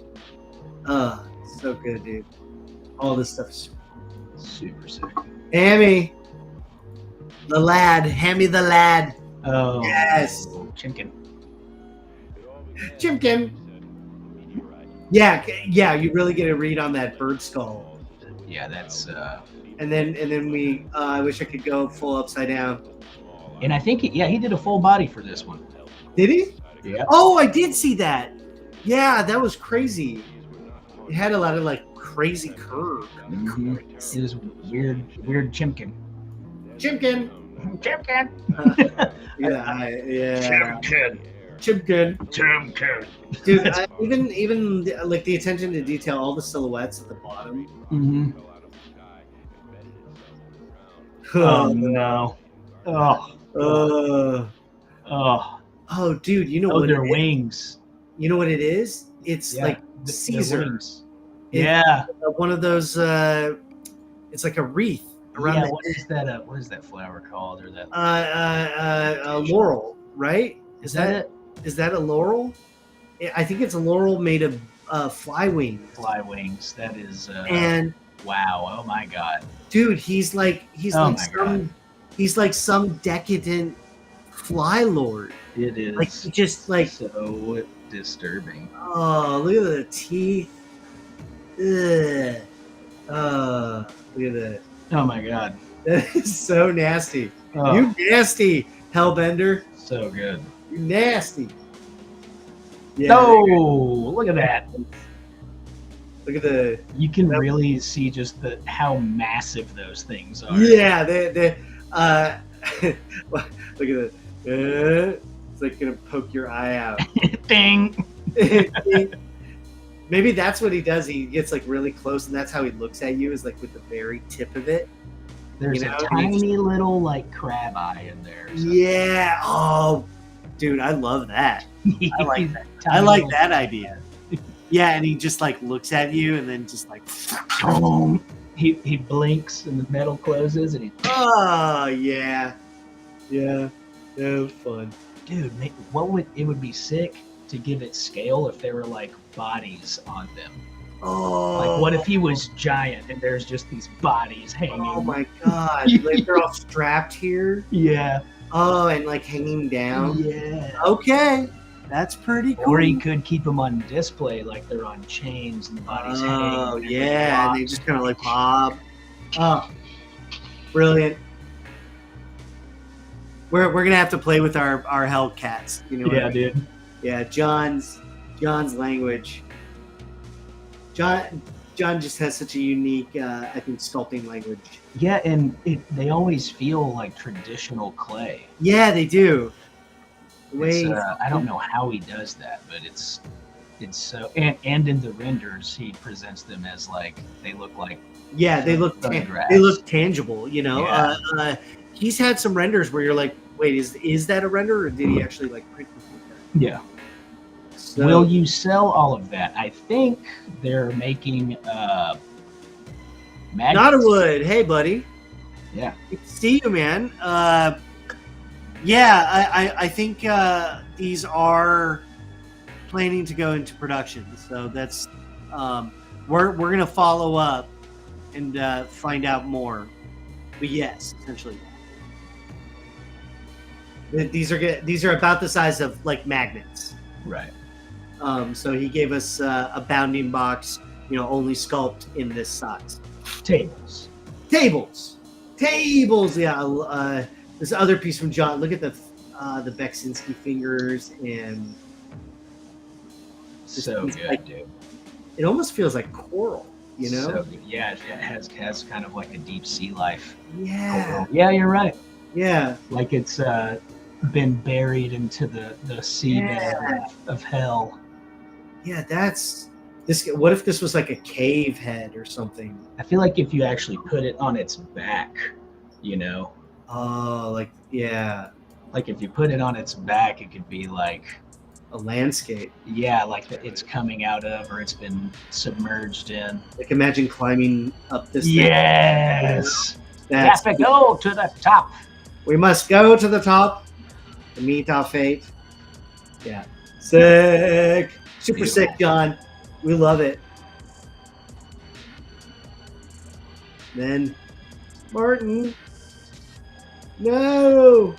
So good, dude. All this stuff is Super sick. Hammy. The lad. Hammy the lad. Oh. Yes. Chimkin. Chimkin. Yeah, you really get a read on that bird skull. Yeah, that's And then we I wish I could go full upside down. and I think he did a full body for this one. Did he? Yeah. Oh, I did see that. Yeah, that was crazy. It had a lot of like crazy curve. Mm-hmm. It was weird Chimkin. Chimkin. Chimkin. Yeah. Chimkin. Chimkin. Dude, even like the attention to detail, all the silhouettes at the bottom. Mm-hmm. Oh no. Oh, dude, you know what? their wings. You know what it is? It's like Caesar. Wings. Yeah. One of those. It's like a wreath around. Yeah. What is that flower called? Or that? Laurel, right? Is that it? Is that a laurel? I think it's a laurel made of fly wings. Fly wings. That is. And wow! Oh my God, dude, he's like some decadent fly lord. it is Like just like so disturbing. oh, look at the teeth. Ugh. Look at that. Oh my God, That is so nasty. oh, You nasty, Hellbender. so good. You nasty. Yeah. No, look at that. Look at the. You can really see just how massive those things are. Yeah, they look at the. It's like gonna poke your eye out. Ding. Maybe that's what he does. He gets like really close, and that's how he looks at you, is like with the very tip of it. There's a tiny little like crab eye in there. Yeah. Oh, dude, I love that. I like that. I Tiny like little- that idea. Yeah, and he just like looks at you, and then just like. He blinks and the metal closes and he. Oh yeah, yeah, that was fun. Dude, it would be sick to give it scale if there were like bodies on them. Oh, Like, what if he was giant and there's just these bodies hanging? Oh my god! Like they're all strapped here. Yeah. Oh, and like hanging down. Yeah. Okay, that's pretty cool. Or he could keep them on display like they're on chains and the bodies hanging. Oh and yeah, and they just kind of like bob. Oh, brilliant. We're gonna have to play with our Hellcats. You know. what Yeah, I mean? dude. Yeah, John's language. John just has such a unique, I think, sculpting language. Yeah, and they always feel like traditional clay. Yeah, they do. The way I don't know how he does that, but it's so and in the renders he presents them as like they look like they look photographs. they look tangible. You know, Yeah. He's had some renders where you're like, wait, is that a render, or did he actually like print it? Yeah. So, Will you sell all of that? I think they're making magnets. Not a wood. Hey, buddy. Yeah. Good to see you, man. I think these are planning to go into production. So that's we're gonna follow up and find out more. But yes, essentially, these are about the size of like magnets. Right. So he gave us a bounding box, only sculpt in this size. Tables. Yeah. This other piece from John. Look at the Beksinski fingers, and So it's good, like- dude. it almost feels like coral. So good. Yeah, it has kind of like a deep sea life. Yeah. Yeah, you're right. Yeah. Like it's been buried into the seabed of hell. Yeah. That's this. What if this was like a cave head or something? I feel like if you actually put it on its back, Oh, like yeah. like if you put it on its back, it could be like a landscape. Yeah, like it's coming out of, or it's been submerged in. Like imagine climbing up this Yes. thing. You have to go to the top. We must go to the top to meet our fate. Yeah. Sick. Super Beautiful. sick, John. We love it. Then Martin. No.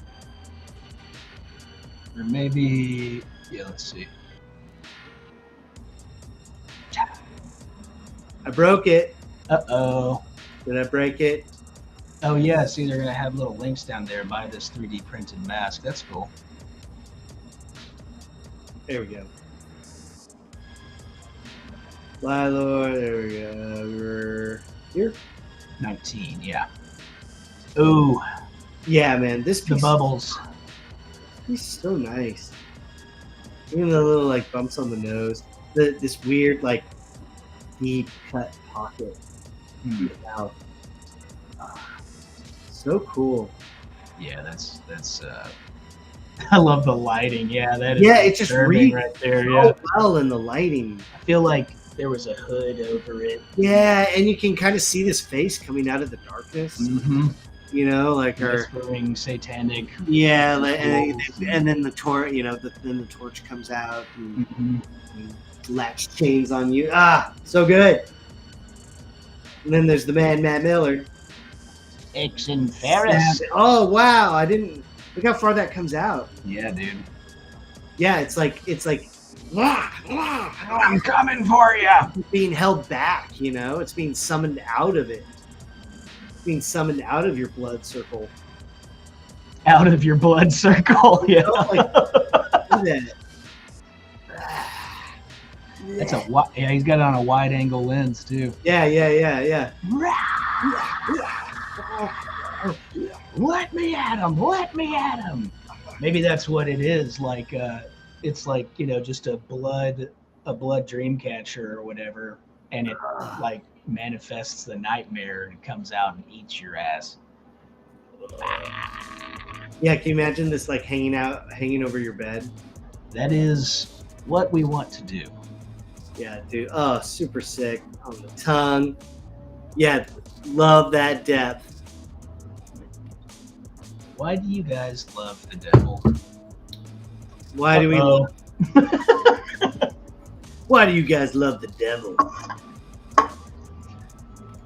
Or maybe, yeah, let's see. I broke it. Uh-oh. Did I break it? Oh, yeah, see, they're going to have little links down there. Buy this 3D printed mask. That's cool. There we go. Lord, there we go. We're here. 19, yeah. Ooh, Yeah, man. This the piece, bubbles. he's so nice. Even the little like bumps on the nose. This weird like deep cut pocket in the mouth. So cool. Yeah, that's I love the lighting. Yeah, that is Yeah, it just disturbing reads right there. so Yeah, well in the lighting. I feel like there was a hood over it. Yeah, and you can kind of see this face coming out of the darkness. Mm-hmm. You know, like her. Whispering satanic. Yeah, and then the torch. You know, then the torch comes out and, Mhm. and latch chains on you. Ah, so good. And then there's the man, Matt Millard. Exon Ferris. Oh wow! I didn't look how far that comes out. Yeah, dude. Yeah, it's like I'm coming for you. being held back. You know, it's being summoned out of it. It's being summoned out of your blood circle. Out of your blood circle. Yeah. You know, like, look at that. That's a yeah. He's got it on a wide angle lens too. Yeah. Let me at him! Let me at him! Maybe that's what it is. Like, it's like, you know, just a blood dream catcher or whatever, and it like manifests the nightmare and comes out and eats your ass. Yeah, can you imagine this like hanging over your bed? That is what we want to do. Yeah, dude. Oh, super sick on the tongue. Yeah, love that depth. Why do you guys love the devil? Why do we? Uh-oh. Why do you guys love the devil?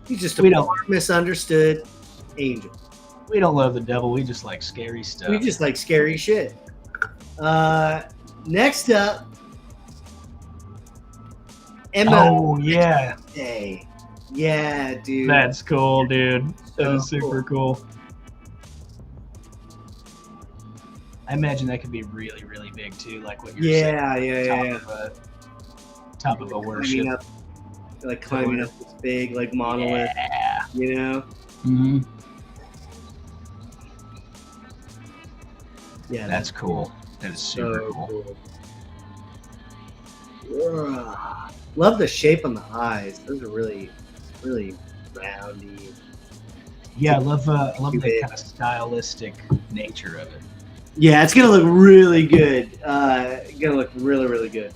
He's just We a don't. poor, misunderstood angel. We don't love the devil. We just like scary stuff. We just like scary shit. Next up, Emma. Oh yeah, Day. Yeah, dude. that's cool, dude. That So is super cool. I imagine that could be really, really big too, like what you're saying. Top of a worship. Climbing up this big like monolith. Yeah. You know. Mm-hmm. Yeah, That's cool. That is super so cool. Ugh. Love the shape on the eyes. Those are really, really roundy. Yeah, I love the Cupid. kind of stylistic nature of it. Yeah, it's gonna look really good. Gonna look really, really good.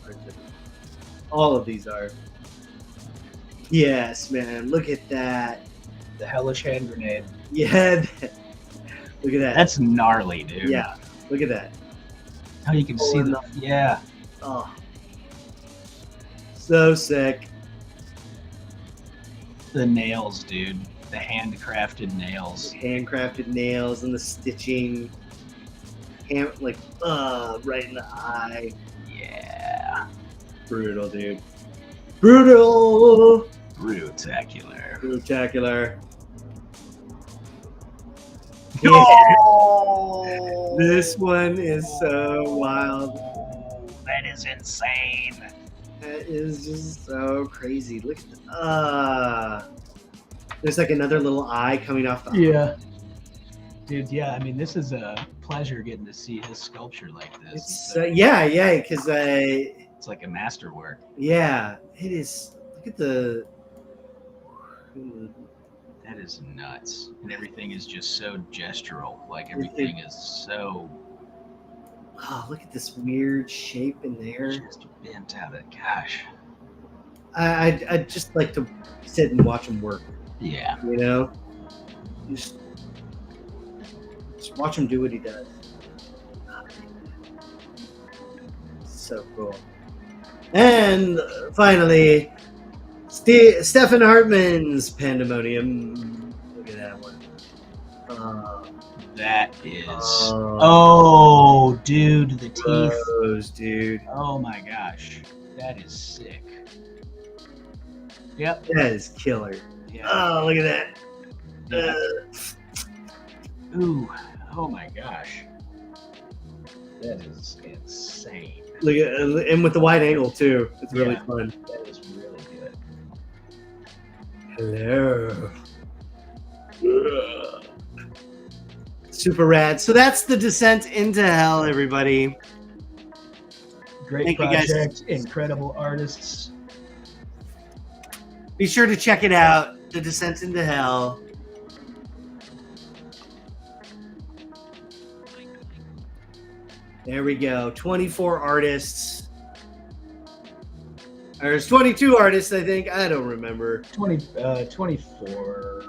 All of these are. Yes, man. Look at that. The hellish hand grenade. Yeah. Look at that. That's gnarly, dude. Yeah. Look at that. How you can see the yeah. Oh. So sick. The nails, dude. The handcrafted nails. Handcrafted nails and the stitching. Right in the eye. Yeah. Brutal, dude. Brutal. Brutacular. Brutacular. Oh, This one is so wild. That is insane. That is just so crazy. Look at there's like another little eye coming off the Yeah. Dude, yeah, I mean, this is a pleasure getting to see his sculpture like this. It's because It's like a masterwork. yeah, it is. Look at the. That is nuts. And everything is just so gestural. Like, everything is so Oh, look at this weird shape in there. Just bent out of gosh. I'd just like to sit and watch him work. Yeah. You know, just watch him do what he does. So cool. And finally, Stefan Hartman's Pandemonium. Look at that one. That is. Oh, dude, the teeth. Those, dude. Oh my gosh, that is sick. Yep. That is killer. Yeah. Oh, look at that. Yeah. Ooh. Oh my gosh. That is insane. Look at, and with the wide angle too. It's really Yeah. fun. That is really good. Hello. Super rad. So that's the Descent into Hell, everybody. Great Thank you, guys. project, incredible artists. Be sure to check it out. The Descent into Hell. There we go. 24 artists. There's 22 artists, I think. I don't remember. 24.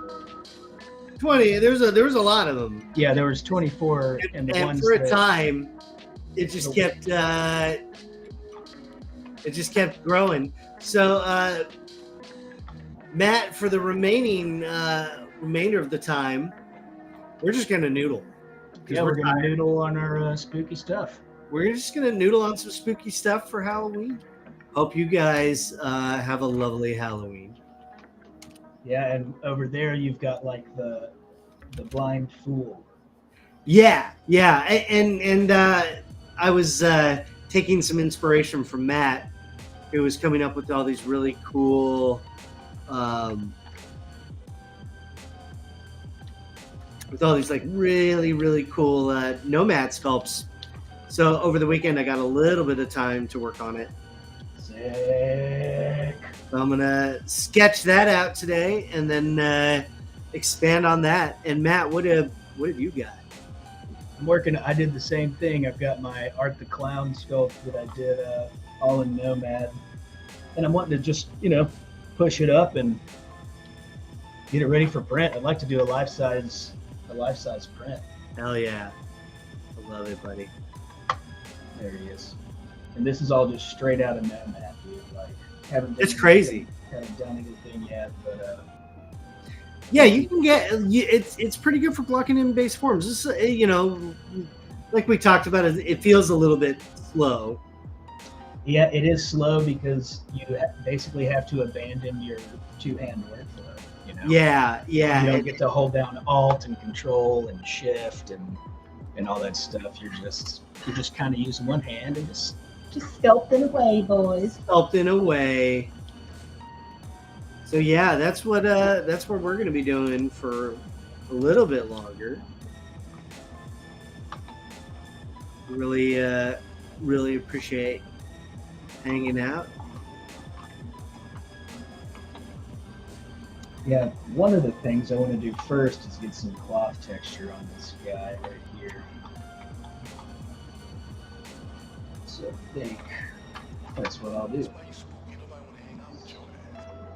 20. There was a lot of them. Yeah, there was 24, and the And ones for a that, time, it just kept growing. So, Matt, for the remainder of the time, we're just gonna noodle. yeah, we're gonna noodle on our spooky stuff. We're just gonna noodle on some spooky stuff for Halloween. Hope you guys have a lovely Halloween. Yeah, and over there you've got like the blind fool. Yeah, and I was taking some inspiration from Matt, who was coming up with all these really cool, really cool nomad sculpts. So over the weekend, I got a little bit of time to work on it. Sick. So I'm gonna sketch that out today, and then expand on that. And Matt, what have you got? I did the same thing. I've got my Art the Clown sculpt that I did all in Nomad. And I'm wanting to just, push it up and get it ready for print. I'd like to do a life size print. Hell yeah. I love it, buddy. There he is. And this is all just straight out of Nomad, dude. Like, It's crazy. Haven't done anything yet, but yeah, you can get it's pretty good for blocking in base forms. This, like we talked about, it feels a little bit slow. yeah, it is slow because you basically have to abandon your two-hand workflow. Yeah. You don't get to hold down Alt and Control and Shift and all that stuff. You're just kind of using one hand and just sculpting away, boys. Sculpting away. So yeah, that's what we're gonna be doing for a little bit longer. Really appreciate hanging out. Yeah, one of the things I want to do first is get some cloth texture on this guy right here. So I think that's what I'll do.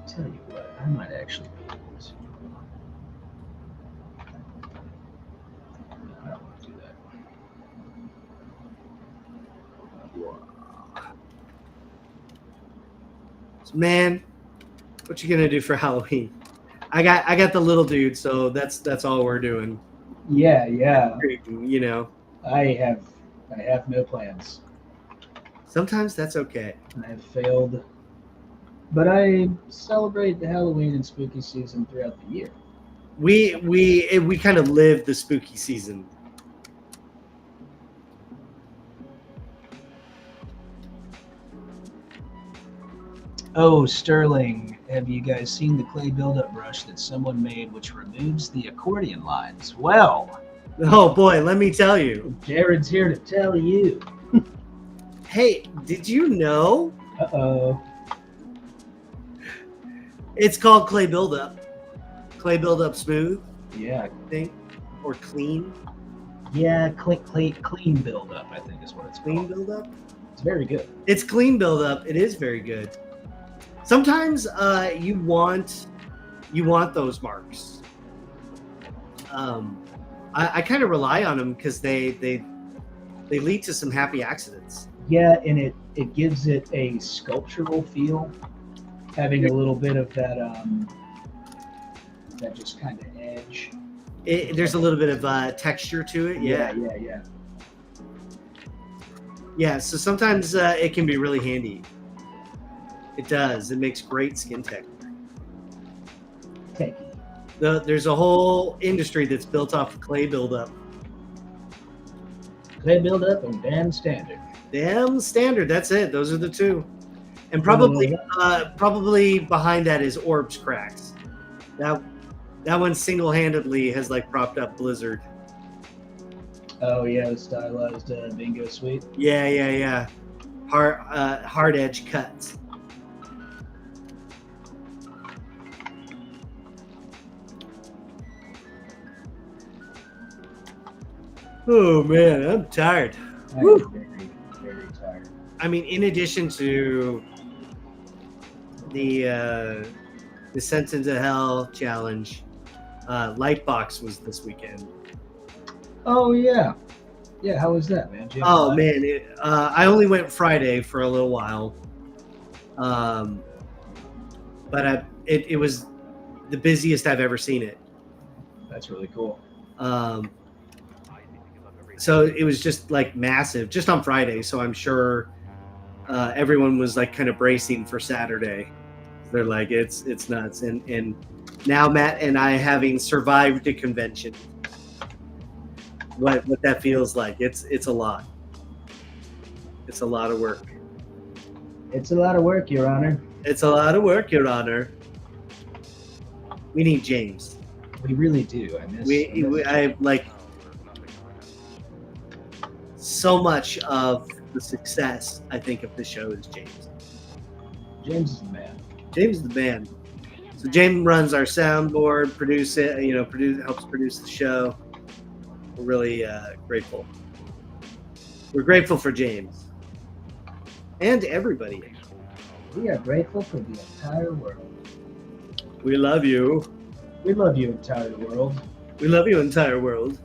Tell you what, I might actually be able to. I don't want to do that. So, man, what you gonna do for Halloween? I got the little dude, so that's all we're doing. Yeah. I have no plans. Sometimes that's okay. I have failed. But I celebrate the Halloween and spooky season throughout the year. We kind of live the spooky season. Oh, Sterling, have you guys seen the clay buildup brush that someone made which removes the accordion lines? Well, oh boy, let me tell you. Jared's here to tell you. Hey, did you know? Uh-oh. It's called clay buildup. Clay buildup smooth, Yeah. I think, or clean. Yeah, clean build up, I think is what it's Clean called. build up. It's very good. It's clean build up. It is very good. Sometimes you want those marks. I kind of rely on them because they lead to some happy accidents. Yeah, and it gives it a sculptural feel, having a little bit of that just kind of edge. There's a little bit of texture to it. Yeah. Yeah, so sometimes it can be really handy. It does. It makes great skin texture. Thank you. There's a whole industry that's built off of clay buildup. Clay buildup and damn standard. Damn standard. That's it. Those are the two. And probably behind that is Orbs cracks. That one single-handedly has like propped up Blizzard. Oh yeah, the stylized bingo suite. Yeah. Hard edge cuts. Oh man, I'm tired. I'm very, very tired. I mean, in addition to the Descent into Hell challenge, Lightbox was this weekend. Oh yeah. Yeah, how was that, man? Oh man, I only went Friday for a little while, but it was the busiest I've ever seen it. That's really cool. So it was just like massive, just on Friday. So I'm sure everyone was like kind of bracing for Saturday. They're like, it's nuts. And now Matt and I, having survived a convention, what that feels like, it's a lot. It's a lot of work. It's a lot of work, Your Honor. It's a lot of work, Your Honor. We need James. We really do. I like so much of the success, I think, of the show is James. James is the man. James is the man. So James runs our soundboard, helps produce the show. We're really grateful. We're grateful for James and everybody. We are grateful for the entire world. We love you. We love you, entire world. We love you, entire world.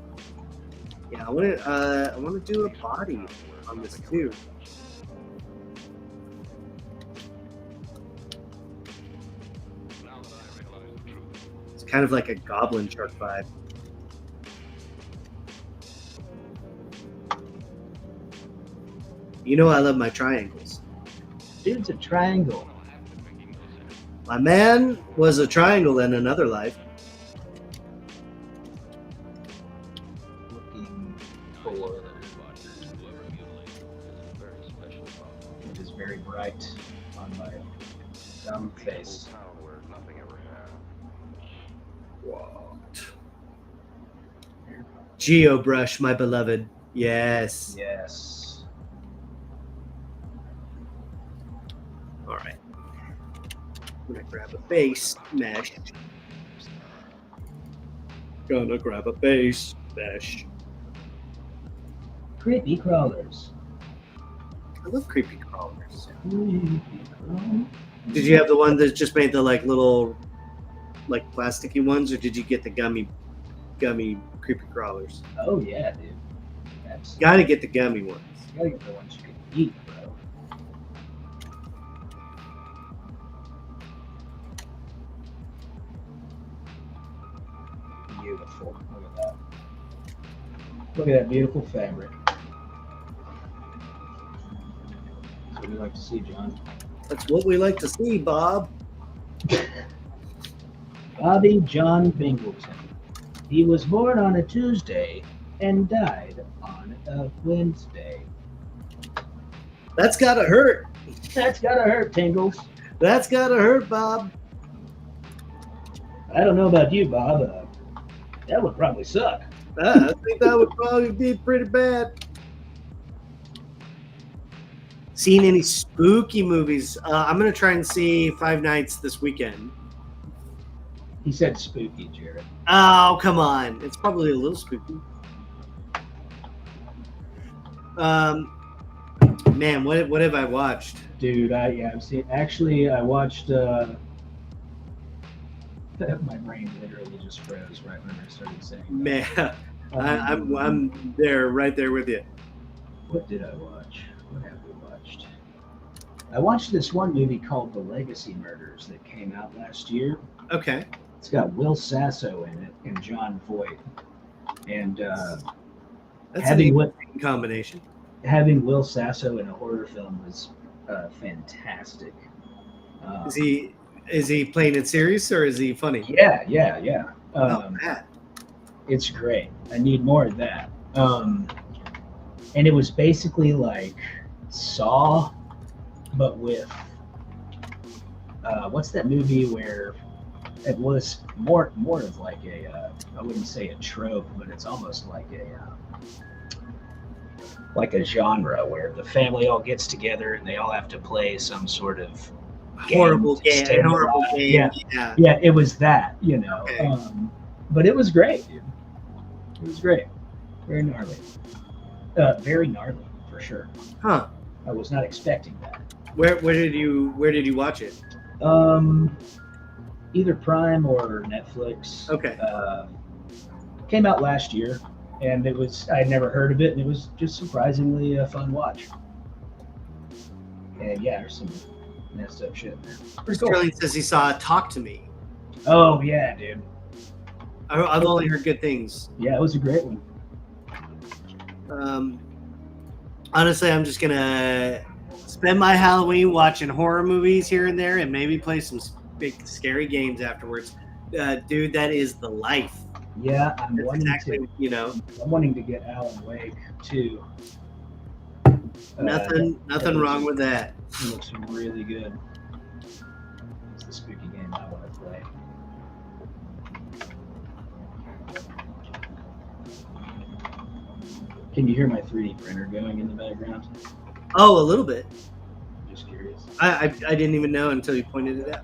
Yeah, I want to do a body on this too. It's kind of like a goblin shark vibe. You know I love my triangles. Dude's a triangle. My man was a triangle in another life. Looking for it is very bright on my dumb face. What? ZBrush, my beloved. Yes. Yes. All right. I'm gonna grab a base mesh. Gonna grab a base mesh. Creepy crawlers. I love creepy crawlers. Creepy crawlers. Did you have the one that just made the like little, like plasticky ones, or did you get the gummy creepy crawlers? Oh yeah, dude. That's Gotta get the gummy ones. gotta get the ones you can eat, bro. Beautiful. Look at that. Look at that beautiful fabric. That's what we like to see, John. That's what we like to see, Bob. Bobby John Bingleton. He was born on a Tuesday and died on a Wednesday. That's gotta hurt. That's gotta hurt, Tingles. That's gotta hurt, Bob. I don't know about you, Bob. That would probably suck. I think that would probably be pretty bad. Seen any spooky movies? I'm gonna try and see Five Nights this weekend. He said spooky, Jared. Oh, come on. It's probably a little spooky. Man, what have I watched? Dude, I've seen. Actually, I watched. My brain literally just froze right when I started saying. Man, I'm there, right there with you. What did I watch? What have we watched? I watched this one movie called The Legacy Murders that came out last year. Okay. It's got Will Sasso in it and John Voight. And That's an interesting combination. Having Will Sasso in a horror film was fantastic. Is he playing it serious or is he funny? Yeah. Man. It's great. I need more of that. And it was basically like Saw, but with what's that movie where it was more of like a I wouldn't say a trope, but it's almost like a genre where the family all gets together and they all have to play some sort of horrible game. Yeah, it was that, you know. Okay. But it was great, dude. It was great. Very gnarly. Very gnarly for sure. Huh. I was not expecting that. Where did you watch it? Either Prime or Netflix. Okay. Came out last year, and I'd never heard of it, and it was just surprisingly a fun watch. And yeah, there's some messed up shit there. Pretty cool. Sterling says he saw Talk to Me. Oh yeah, dude. I've only heard good things. Yeah, it was a great one. Honestly, I'm just gonna spend my Halloween watching horror movies here and there, and maybe play some big scary games afterwards. Dude, that is the life. Yeah, I'm wanting to get Alan Wake too. Nothing wrong with that. It looks really good. It's the spooky game I want to play. Can you hear my 3D printer going in the background? Oh, a little bit. I'm just curious. I didn't even know until you pointed it out.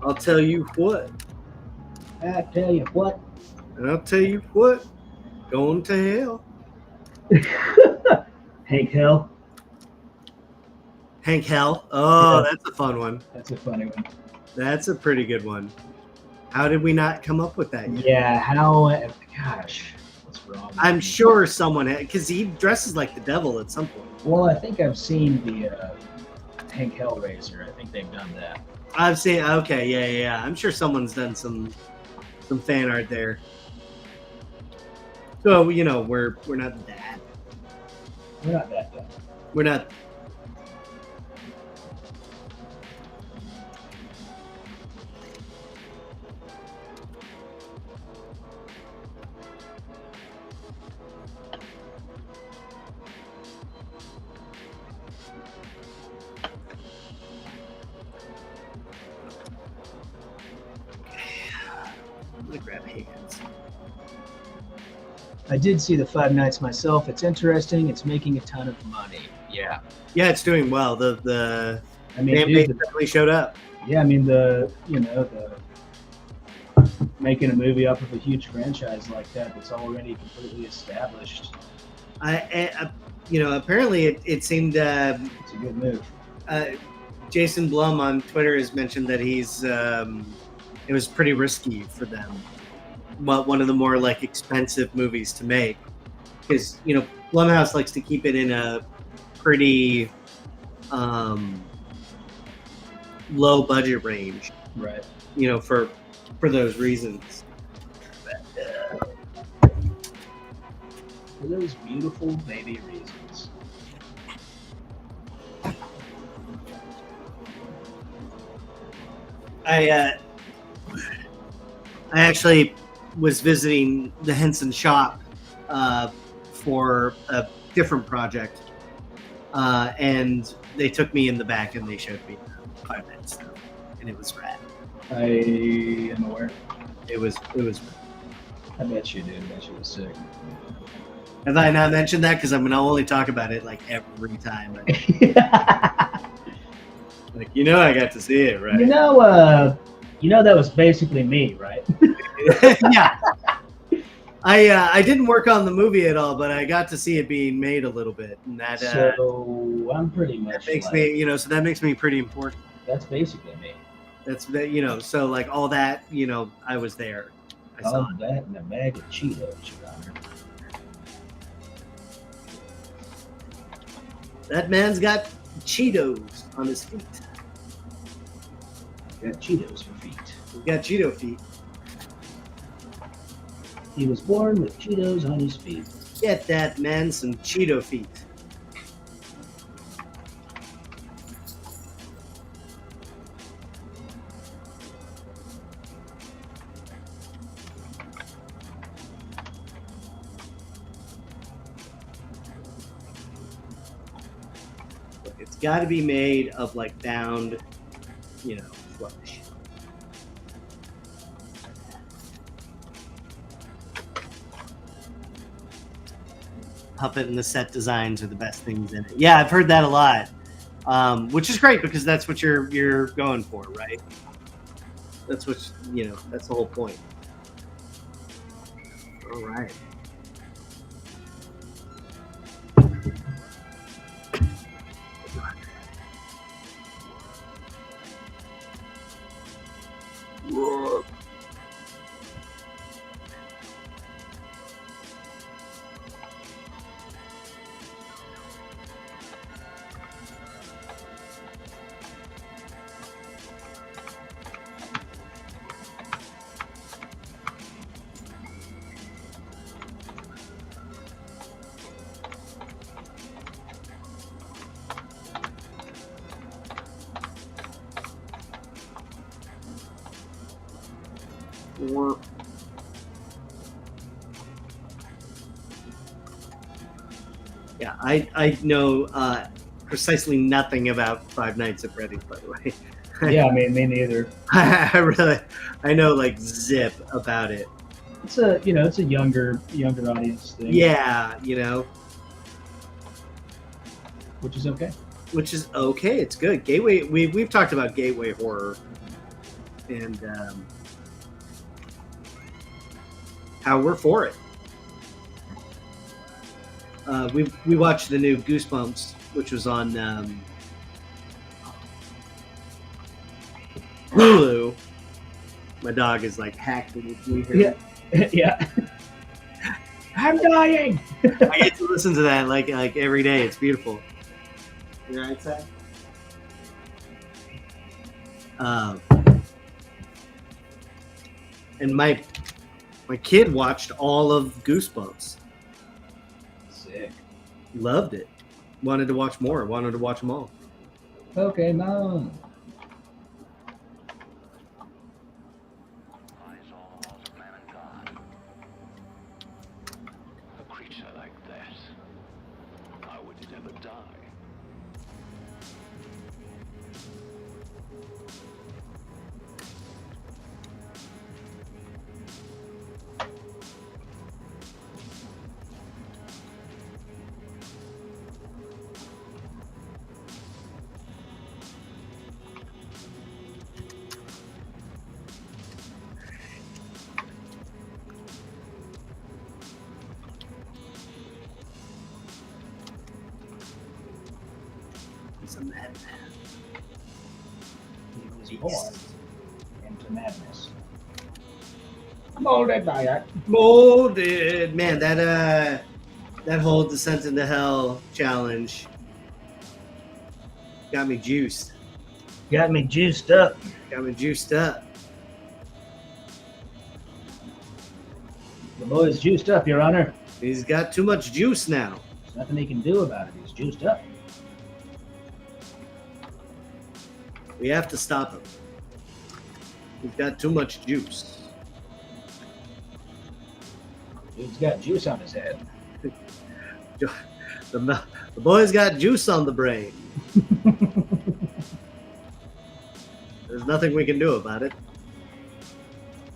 I'll tell you what. I tell you what. And I'll tell you what. Going to hell. Hank Hill. Hank Hell. Oh, Yeah. That's a fun one. That's a funny one. That's a pretty good one. How did we not come up with that yet? Yeah, how? Gosh, what's wrong with I'm me? sure someone had, because he dresses like the devil at some point. Well, I think I've seen the Hank Hellraiser. I think they've done that. I've seen. Okay, yeah. I'm sure someone's done some fan art there. So we're not that. We're not that dumb. We're not. I'm gonna grab hands. I did see the Five Nights myself. It's interesting. It's making a ton of money. Yeah. Yeah, it's doing well. The I mean, fan dude, base definitely showed up. yeah, I mean the making a movie off of a huge franchise like that's already completely established. Apparently it seemed. It's a good move. Jason Blum on Twitter has mentioned that it was pretty risky for them. One of the more like expensive movies to make, because Blumhouse likes to keep it in a pretty low budget range, Right. For those reasons. For those beautiful baby reasons. I actually was visiting the Henson shop for a different project, and they took me in the back and they showed me 5 minutes stuff, and it was rad. I am aware. It was rad. I bet you did. I bet you was sick. Have I not mentioned that? Because I'm gonna only talk about it like every time. Like I got to see it, right? You know that was basically me, right? Yeah. I didn't work on the movie at all, but I got to see it being made a little bit, and that So I'm pretty much makes like, me, so that makes me pretty important. that's basically me. That's so like all that, I was there. I saw All it. that in a bag of Cheetos, Your Honor. That man's got Cheetos on his feet. Got Cheetos for feet. He's got Cheeto feet. He was born with Cheetos on his feet. Get that man some Cheeto feet. It's got to be made of like bound, flesh. Puppet and the set designs are the best things in it. Yeah, I've heard that a lot, which is great because that's what you're going for, right? That's what that's the whole point. All right. Yeah, I know precisely nothing about Five Nights at Freddy's, by the way. Yeah, I mean, me neither. I know like zip about it. It's a younger audience thing. Yeah, which is okay. Which is okay. It's good. Gateway. We've talked about gateway horror, and how we're for it. We watched the new Goosebumps, which was on Hulu. My dog is like hacked with me here. Yeah, yeah. I'm dying. I get to listen to that like every day. It's beautiful. You right, Zach? And my kid watched all of Goosebumps. Sick. Loved it. Wanted to watch more. Wanted to watch them all. Okay, Mom. A creature like that, I would never die. He's a madman. He was born into madness. Molded by it. Molded. Man, that whole Descent into Hell challenge got me juiced. Got me juiced up. Got me juiced up. The boy's juiced up, Your Honor. He's got too much juice now. There's nothing he can do about it. He's juiced up. We have to stop him. He's got too much juice. Dude's got juice on his head. The boy's got juice on the brain. There's nothing we can do about it.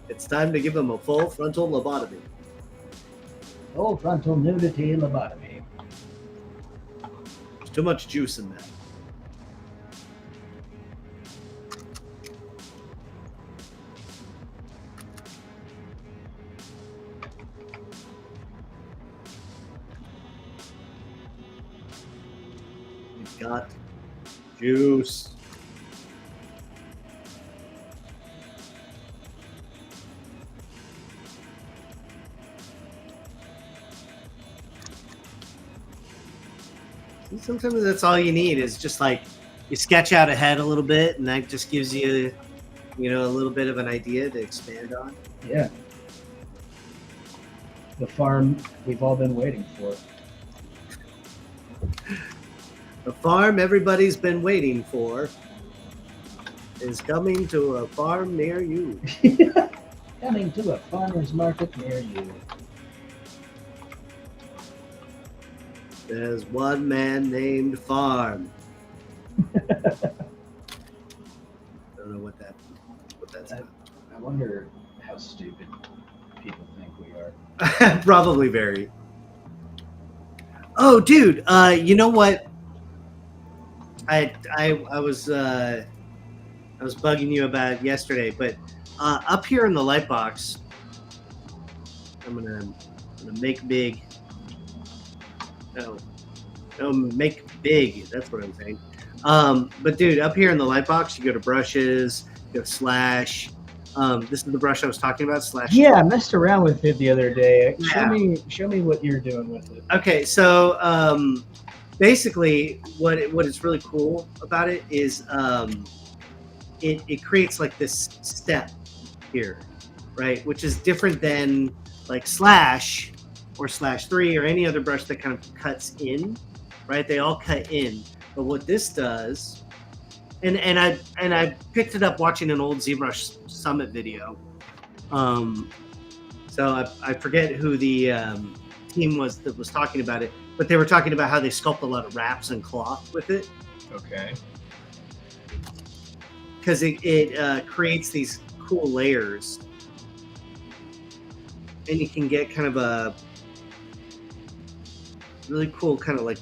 It's time to give him a full frontal lobotomy. Full frontal nudity lobotomy. There's too much juice in that. got juice. Sometimes that's all you need is just like you sketch out ahead a little bit, and that just gives you, you know, a little bit of an idea to expand on. Yeah. The farm we've all been waiting for. The farm everybody's been waiting for is coming to a farm near you. Coming to a farmer's market near you. There's one man named Farm. Don't know what that's about. I wonder how stupid people think we are. Probably very. Oh, dude, you know what? I was bugging you about yesterday, but up here in the light box, I'm gonna make big. No, make big. That's what I'm saying. But dude, up here in the light box, you go to brushes, you go slash. This is the brush I was talking about. Slash. Yeah, I messed around with it the other day. Yeah. Show me what you're doing with it. Okay, so basically, what is really cool about it is it creates like this step here, right? Which is different than like slash or /3 or any other brush that kind of cuts in, right? They all cut in. But what this does, and I picked it up watching an old ZBrush Summit video. So I forget who the team was that was talking about it, but they were talking about how they sculpt a lot of wraps and cloth with it. Okay. Because it creates these cool layers, and you can get kind of a really cool kind of like,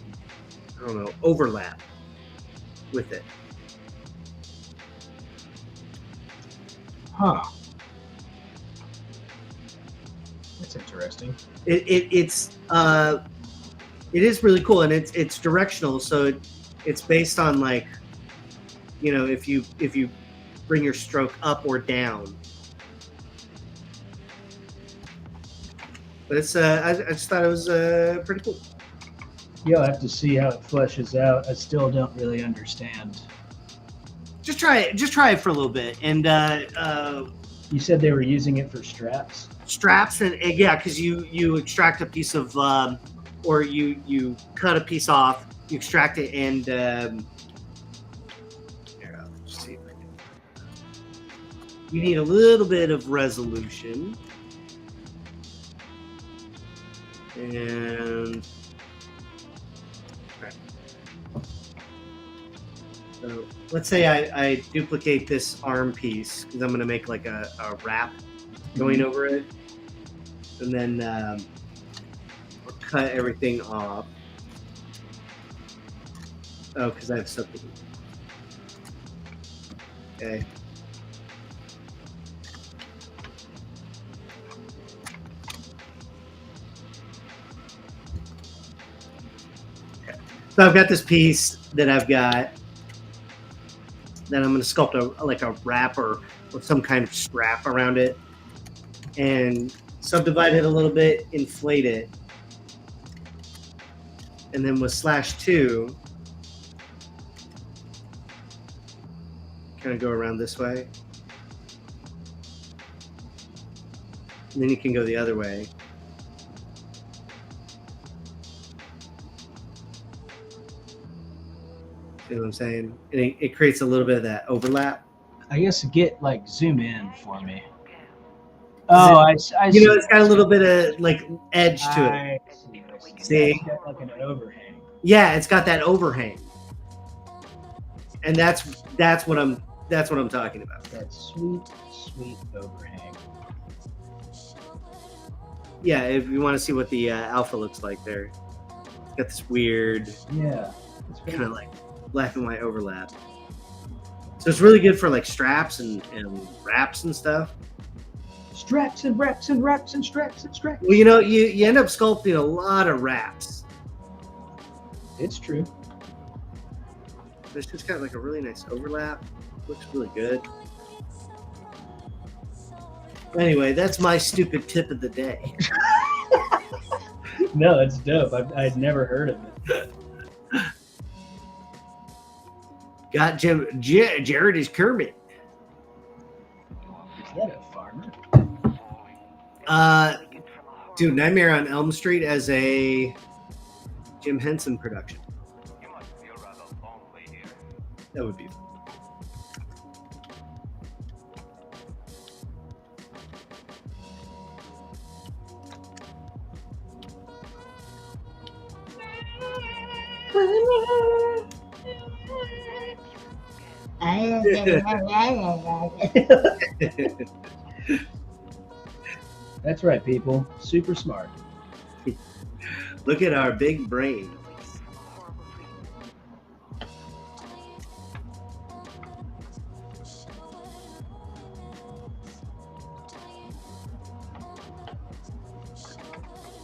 I don't know, overlap with it. Huh. That's interesting. It is really cool, and it's directional, so it's based on like, you know, if you bring your stroke up or down. But it's I just thought it was pretty cool. You'll have to see how it fleshes out. I still don't really understand. Just try it for a little bit, and You said they were using it for straps? straps, and yeah, because you extract a piece of or you cut a piece off, you extract it, and here, I'll just see if I can. You need a little bit of resolution, and right. So let's say I duplicate this arm piece because I'm going to make like a wrap going over it, and then I'll cut everything off. Oh, because I have something. Okay. So I've got this piece that I've got. Then I'm going to sculpt a wrap or some kind of strap around it, and subdivide it a little bit, inflate it, and then with /2, kind of go around this way, and then you can go the other way. You know what I'm saying? And it creates a little bit of that overlap. I guess zoom in for me. Oh, I see. You know, it's got a little bit of like edge to it. I See? It's got like an overhang. Yeah, it's got that overhang, and that's what I'm talking about. That sweet overhang. Yeah, if you want to see what the alpha looks like there, it's got this weird, Yeah. It's kind of like black and white overlap. So it's really good for like straps and wraps and stuff. straps and wraps and wraps and straps and straps. Well, you know, you end up sculpting a lot of wraps. It's true. It's just got like a really nice overlap. Looks really good. Anyway, that's my stupid tip of the day. No, it's dope. I'd never heard of it. Got Jared is Kermit. Is that a farmer? Dude, Nightmare on Elm Street as a Jim Henson production. That would be fun. That's right, people. Super smart. Look at our big brain.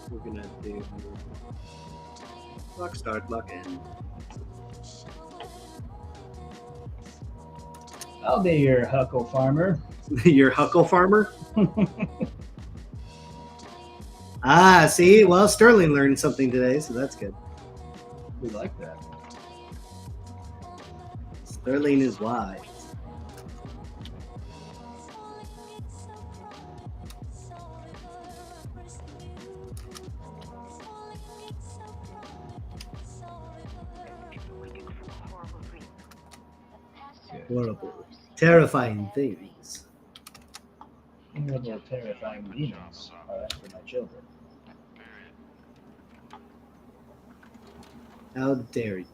We're gonna do clock start, clock end. I'll be your huckle farmer. Your huckle farmer? Ah, see? Well, Sterling learned something today, so that's good. We like that. Sterling is wise. Horrible, terrifying things. Horrible, terrifying demons are after my children. How dare you?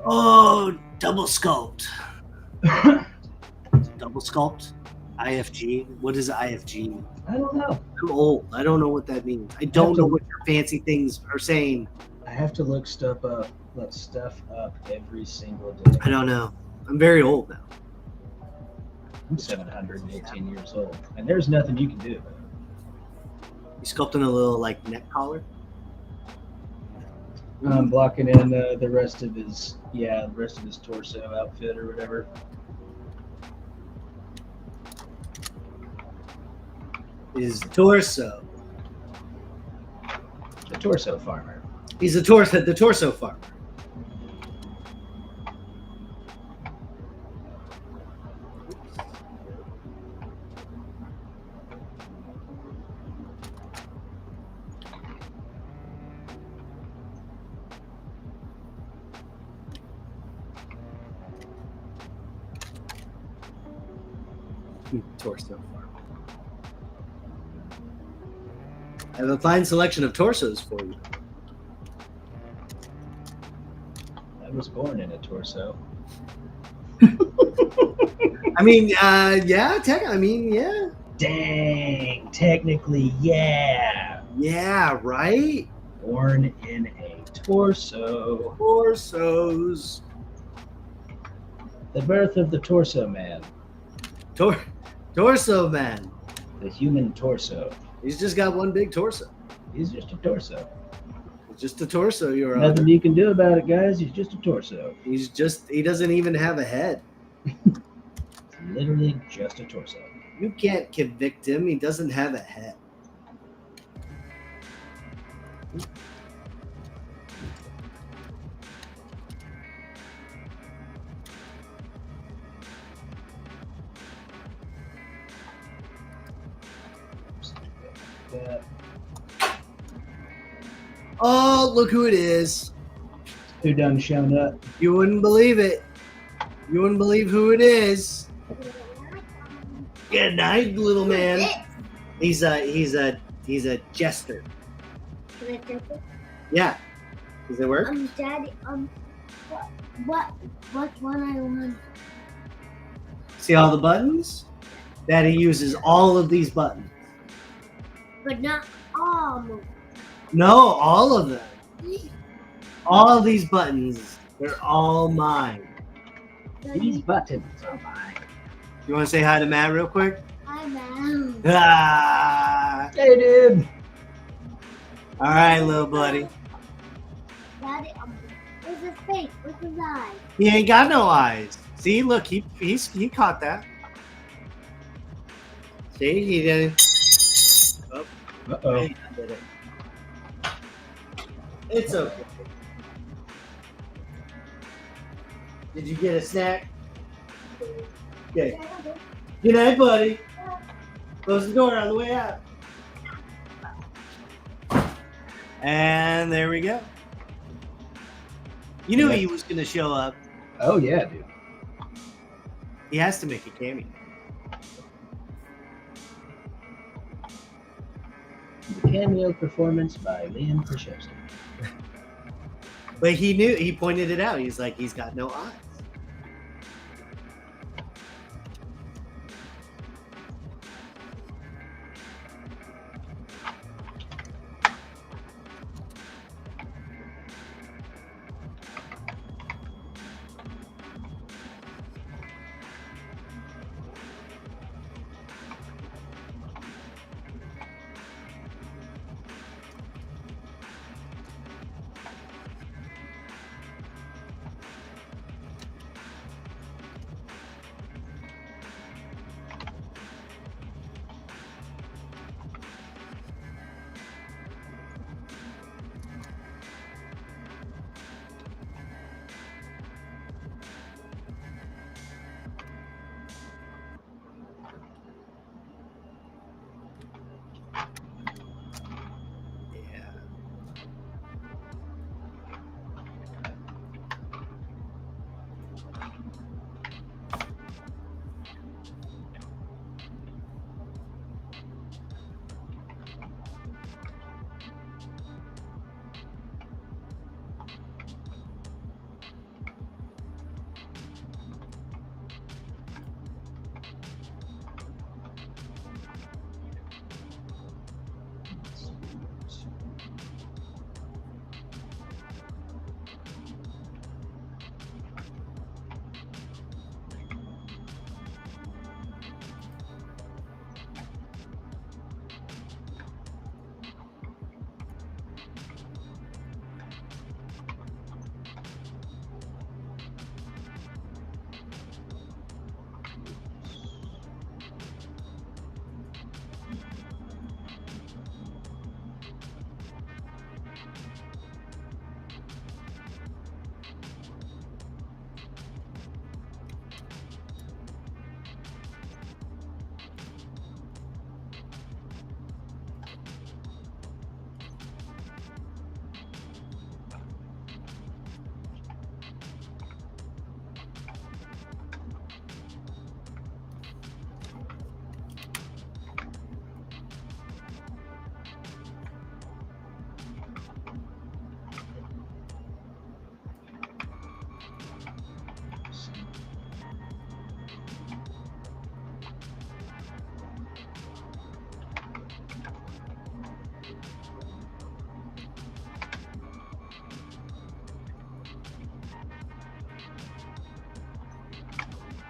Oh, double sculpt. Double sculpt? IFG? What is IFG? I don't know. I'm old. I don't know what that means. I don't know what your fancy things are saying. I have to look stuff up every single day. I don't know. I'm very old now. I'm 718 years old, and there's nothing you can do about it. You sculpting a little like neck collar? I'm blocking in the rest of his torso outfit or whatever. His torso. The torso farmer. He's the torso farmer. Torso farmer. I have a fine selection of torsos for you. I was born in a torso. I mean, yeah, yeah. Dang, technically, yeah. Yeah, right? Born in a torso. Torsos. The birth of the torso man. Torso man. The human torso. He's just got one big torso. He's just a torso. It's just a torso, Your Nothing Honor. you can do about it, guys. He's just a torso. He doesn't even have a head. Literally just a torso. You can't convict him. He doesn't have a head. That. Oh, look who it is. Who done shown up? You wouldn't believe it. You wouldn't believe who it is. Good night, little man. He's a jester. Can I check it? Yeah. Does it work? Daddy, what one I want? See all the buttons? Daddy uses all of these buttons. But not all of them. No, all of them. All these buttons, they're all mine. These buttons are mine. You want to say hi to Matt real quick? I know. Ah! Hey, dude. All right, little buddy. Daddy, where's his face? Where's his eye? He ain't got no eyes. See, look, he caught that. See, he did it. Oh, Uh-oh. he did it. It's okay. Did you get a snack? Okay. Good night, buddy. Close the door on the way out. And there we go. You knew he was going to show up. Oh, yeah, dude. He has to make a cameo. The cameo performance by Liam Krichevsky. But he knew, he pointed it out. He's like, he's got no eyes. Yeah.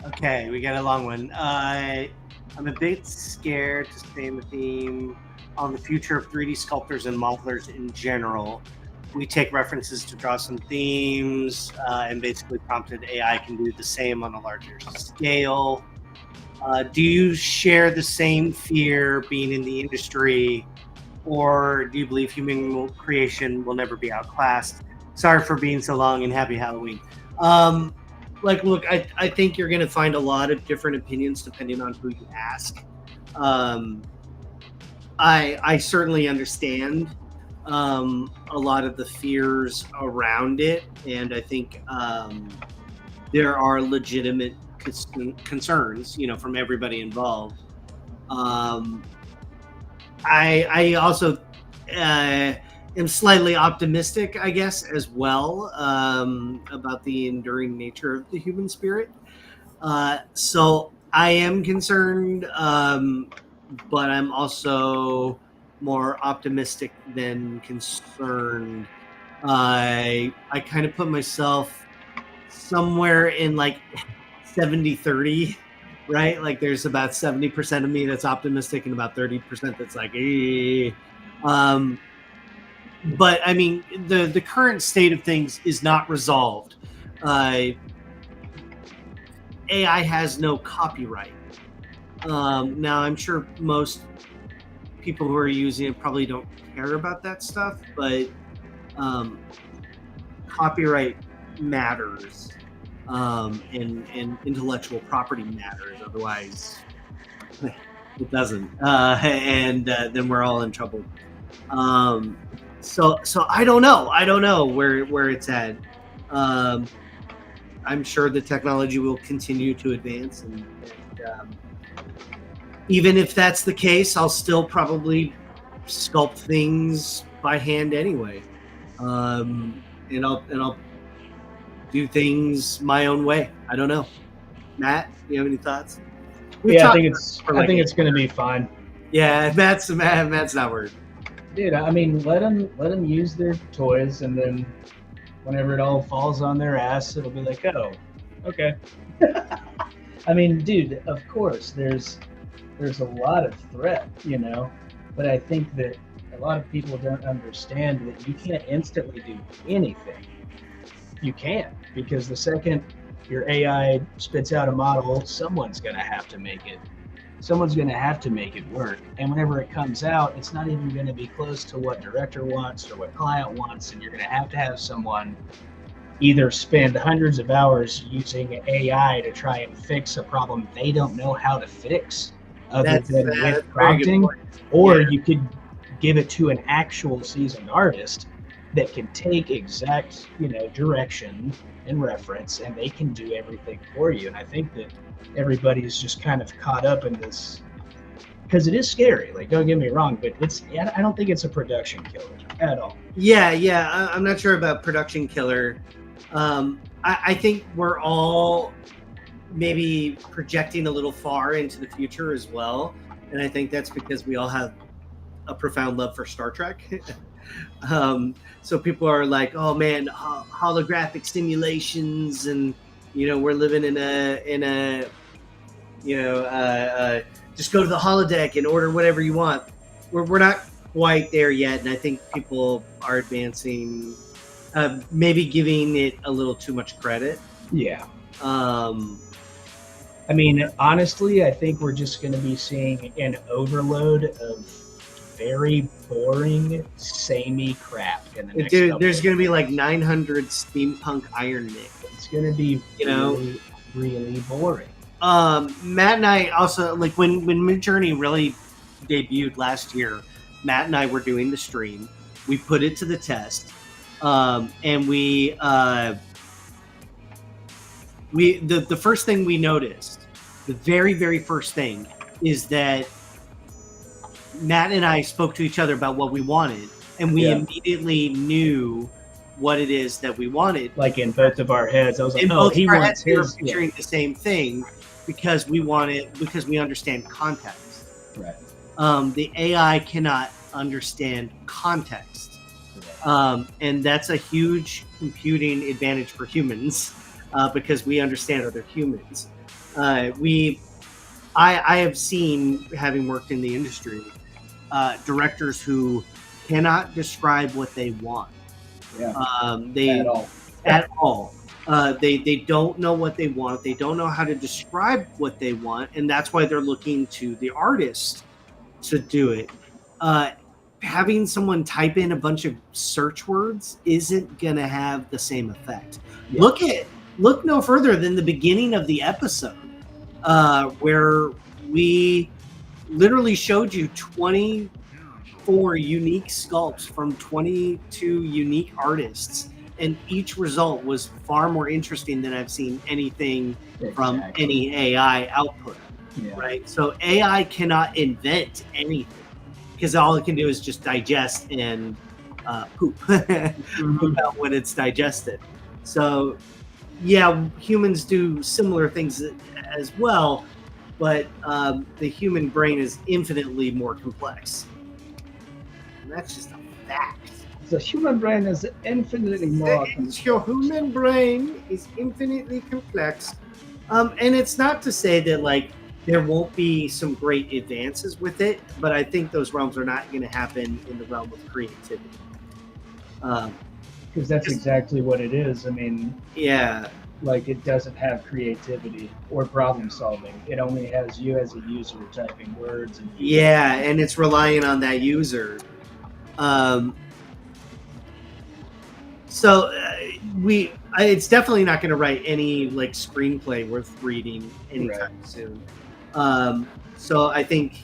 Okay, we got a long one. I'm a bit scared to stay in the theme on the future of 3D sculptors and modelers in general. We take references to draw some themes and basically prompted AI can do the same on a larger scale. Do you share the same fear being in the industry, or do you believe human creation will never be outclassed? Sorry for being so long, and happy Halloween. Look, I think you're going to find a lot of different opinions depending on who you ask. I certainly understand a lot of the fears around it, and I think there are legitimate concerns, from everybody involved. I also am slightly optimistic, I guess, as well, about the enduring nature of the human spirit. So I am concerned, but I'm also more optimistic than concerned. I kind of put myself somewhere in like 70-30, right? Like there's about 70% of me that's optimistic and about 30% that's like, eh. But I mean, the current state of things is not resolved. AI has no copyright. Now, I'm sure most people who are using it probably don't care about that stuff, but copyright matters, and intellectual property matters. Otherwise, it doesn't, and then we're all in trouble. So I don't know. I don't know where it's at. I'm sure the technology will continue to advance, and even if that's the case, I'll still probably sculpt things by hand anyway, and I'll do things my own way. I don't know. Matt, you have any thoughts? I think it's going to be fine. Yeah, Matt's not worried. Dude, I mean, let them use their toys, and then whenever it all falls on their ass, it'll be like, oh, okay. I mean, dude, of course, there's a lot of threat, but I think that a lot of people don't understand that you can't instantly do anything. You can't, because the second your AI spits out a model, someone's going to have to make it. Someone's going to have to make it work. And whenever it comes out, it's not even going to be close to what director wants or what client wants. And you're going to have someone either spend hundreds of hours using AI to try and fix a problem they don't know how to fix other than with prompting, or you could give it to an actual seasoned artist that can take exact, direction and reference, and they can do everything for you. And I think that everybody's just kind of caught up in this, because it is scary. Like, don't get me wrong, but I don't think it's a production killer at all. Yeah. I'm not sure about production killer. I think we're all maybe projecting a little far into the future as well. And I think that's because we all have a profound love for Star Trek. So people are like, oh man, holographic simulations, and we're living in a just go to the holodeck and order whatever you want. We're not quite there yet, and I think people are advancing, maybe giving it a little too much credit. Yeah. I mean, honestly, I think we're just going to be seeing an overload of very boring, samey crap in the next couple. There's going to be like 900 steampunk Iron Man. It's going to be really, really boring. Matt and I also, like, when Midjourney really debuted last year, Matt and I were doing the stream. We put it to the test, and the first thing we noticed, the very, very first thing, is that Matt and I spoke to each other about what we wanted, and we immediately knew what it is that we wanted. Like in both of our heads, I was like, "Oh, he wants his." We were picturing the same thing because we understand context. Right. The AI cannot understand context, and that's a huge computing advantage for humans, because we understand other humans. I have seen, having worked in the industry, directors who cannot describe what they want. Yeah. At all. They don't know what they want. They don't know how to describe what they want, and that's why they're looking to the artist to do it. Having someone type in a bunch of search words isn't gonna have the same effect. Yeah. Look no further than the beginning of the episode, where we literally showed you 24 unique sculpts from 22 unique artists, and each result was far more interesting than I've seen anything from any AI output. Yeah. Right? So AI cannot invent anything, because all it can do is just digest and poop poop out when it's digested. So yeah, humans do similar things as well, but the human brain is infinitely more complex. And that's just a fact. The human brain is infinitely more. Your human brain is infinitely complex. And it's not to say that like there won't be some great advances with it, but I think those realms are not going to happen in the realm of creativity. Because that's exactly what it is. I mean, yeah, like it doesn't have creativity or problem solving. It only has you as a user typing words. And yeah, and it's relying on that user. So it's definitely not going to write any like screenplay worth reading anytime soon. So I think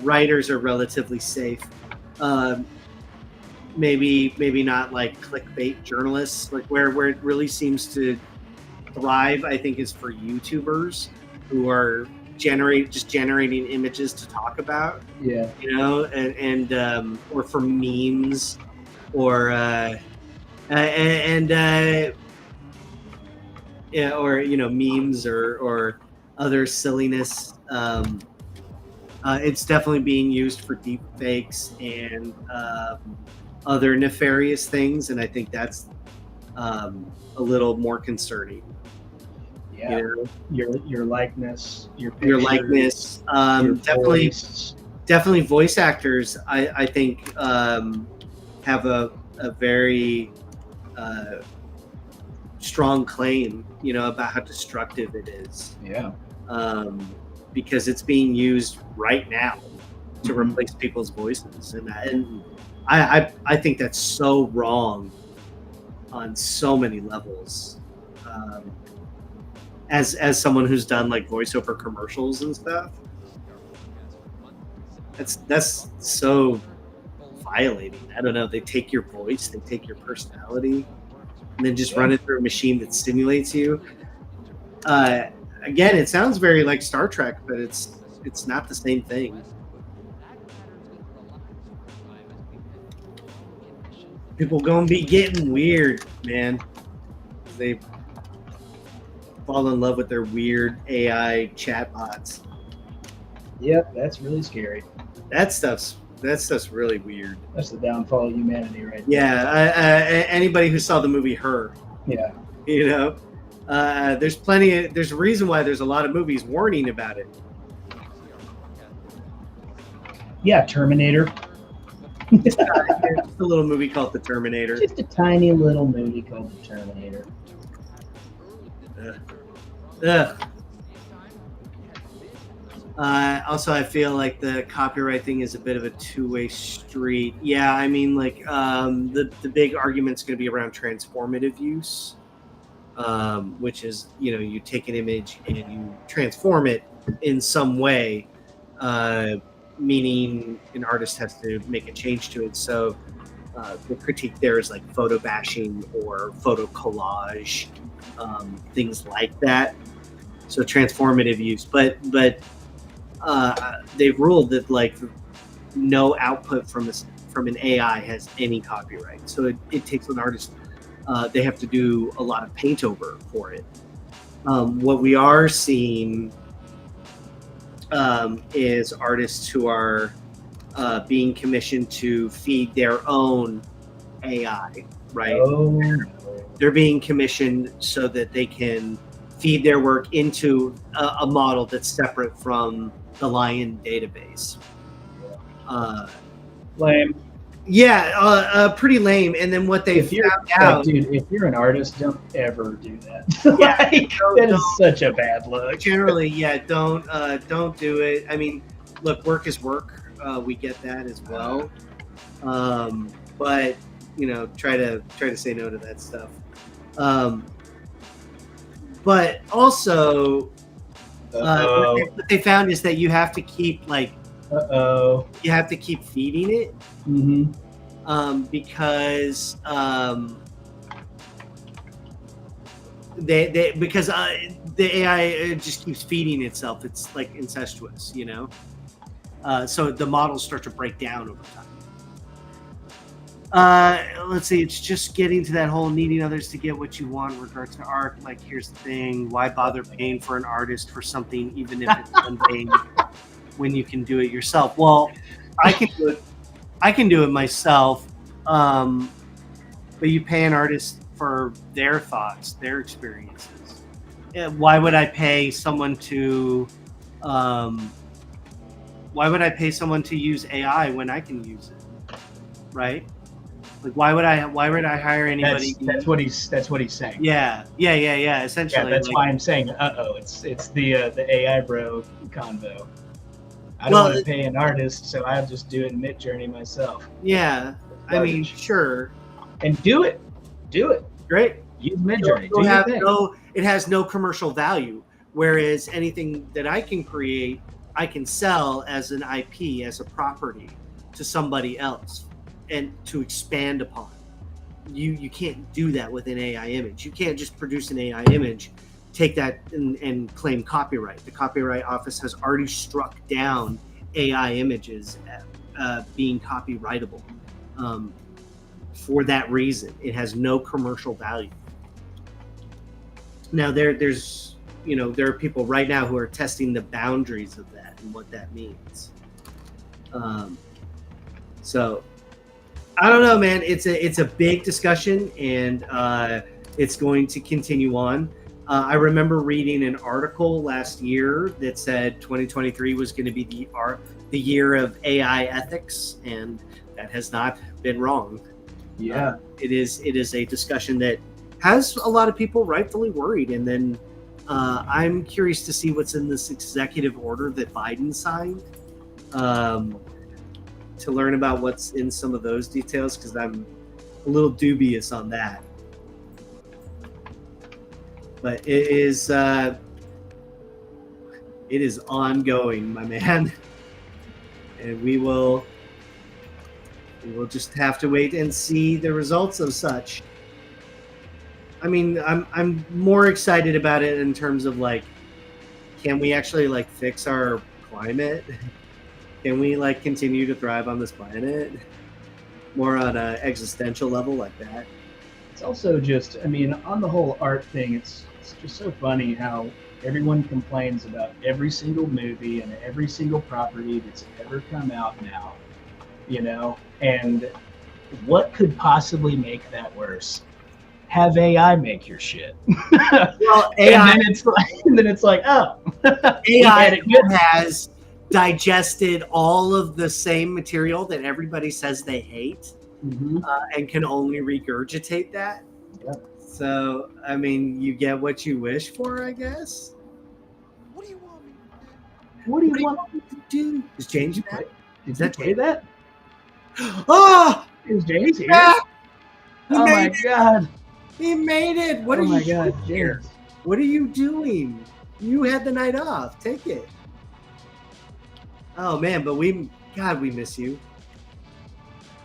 writers are relatively safe. Maybe not like clickbait journalists. Like where it really seems to thrive, I think, is for YouTubers who are generating images to talk about. Yeah, you know, and or for memes, or yeah, or you know, memes or other silliness. It's definitely being used for deep fakes and other nefarious things, and I think that's a little more concerning. yeah. You know? Your likeness, your Your pictures, likeness, your definitely. voice. Definitely voice actors, I think, have a very strong claim, you know, about how destructive it is. Yeah. Because it's being used right now to replace people's voices. And I think that's so wrong on so many levels. As someone who's done like voiceover commercials and stuff, that's so violating. I don't know. They take your voice, they take your personality, and then just run it through a machine that simulates you. Again, it sounds very like Star Trek, but it's not the same thing. People gonna be getting weird, man. They fall in love with their weird AI chatbots. Yep, that's really scary. That stuff's really weird. That's the downfall of humanity, right there. Yeah, anybody who saw the movie Her, Yeah. you know, there's a reason why there's a lot of movies warning about it. Yeah, Terminator. Just a little movie called The Terminator. Just a tiny little movie called The Terminator. Ugh. Also, I feel like the copyright thing is a bit of a two-way street. Yeah, I mean, like the big argument's going to be around transformative use, which is, you know, you take an image and you transform it in some way, meaning an artist has to make a change to it. So the critique there is like photo bashing or photo collage, things like that. So transformative use, but they've ruled that like no output from an AI has any copyright. So it takes an artist. They have to do a lot of paint over for it. What we are seeing is artists who are being commissioned to feed their own AI, right? Oh. They're being commissioned so that they can feed their work into a model that's separate from the Lion database. Lame. Yeah, pretty lame. And then what they found out, dude, if you're an artist, don't ever do that. Yeah, that is such a bad look. Generally, yeah, don't do it. I mean, look, work is work. We get that as well. But you know, try to say no to that stuff. But also, what they found is that you have to keep like, you have to keep feeding it, because because the AI just keeps feeding itself. It's like incestuous, you know. So the models start to break down over time. Let's see. It's just getting to that whole needing others to get what you want in regards to art. Like, here's the thing: why bother paying for an artist for something, even if it's mundane, when you can do it yourself? Well, I can do it. I can do it myself. But you pay an artist for their thoughts, their experiences. Why would I pay someone to? Why would I pay someone to use AI when I can use it? Right? Like, why would I hire anybody? That's what he's saying. Yeah. Essentially, Yeah, that's like, why I'm saying, it's the AI bro convo. I don't want to pay an artist, so I'll just do it in Midjourney myself. Yeah, I mean, sure. And do it. Great. Use Midjourney. It has no commercial value. Whereas anything that I can create, I can sell as an IP, as a property to somebody else, and to expand upon. You can't do that with an AI image. You can't just produce an AI image, take that and claim copyright. The Copyright Office has already struck down AI images being copyrightable. For that reason, it has no commercial value. Now there are people right now who are testing the boundaries of that and what that means. So I don't know, man. It's a big discussion, and it's going to continue on. I remember reading an article last year that said 2023 was going to be the year of AI ethics, and that has not been wrong. Yeah, it is a discussion that has a lot of people rightfully worried, and then I'm curious to see what's in this executive order that Biden signed, to learn about what's in some of those details, because I'm a little dubious on that. But it is ongoing, my man, and we will just have to wait and see the results of such. I mean, I'm more excited about it in terms of, like, can we actually, like, fix our climate? Can we, like, continue to thrive on this planet? More on an existential level like that. It's also just, I mean, on the whole art thing, it's just so funny how everyone complains about every single movie and every single property that's ever come out now, and what could possibly make that worse? Have AI make your shit. Well, AI, and then it's like, oh, AI has digested all of the same material that everybody says they hate, and can only regurgitate that. Yep. So, I mean, you get what you wish for, I guess. What do you want me to do? What do you want me to do? Is James back? Did you play that? Oh! Is James here? Yeah! Oh my god. He made it! What are you doing here? What are you doing? You had the night off. Take it. Oh man, but we miss you.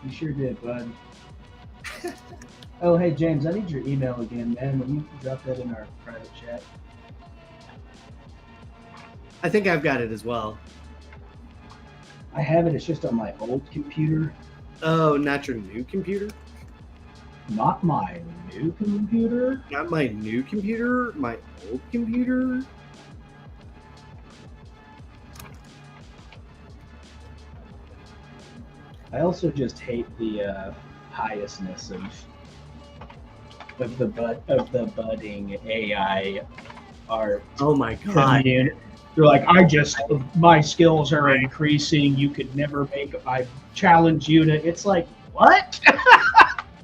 You sure did, bud. Oh, hey James, I need your email again, man. Will you drop that in our private chat? I think I've got it as well. I have it. It's just on my old computer. Oh, not your new computer? Not my new computer? Not my new computer? My old computer? I also just hate the piousness of the budding AI art. Oh my god! They're like, my skills are increasing. You could never make. I challenge you to. It's like, what?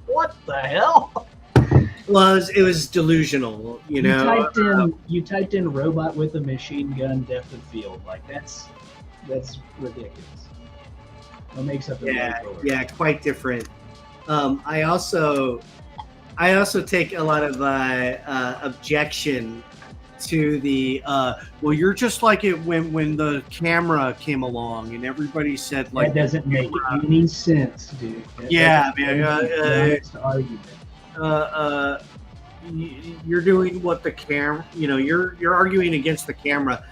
What the hell? Well, it was delusional, you know. You typed in robot with a machine gun depth of field. Like that's ridiculous. What makes up yeah, quite different. I also take a lot of objection to the well, you're just like it when the camera came along and everybody said, like, that doesn't make any sense, dude. Yeah, man. Argument. You're doing what the camera, you're arguing against the camera.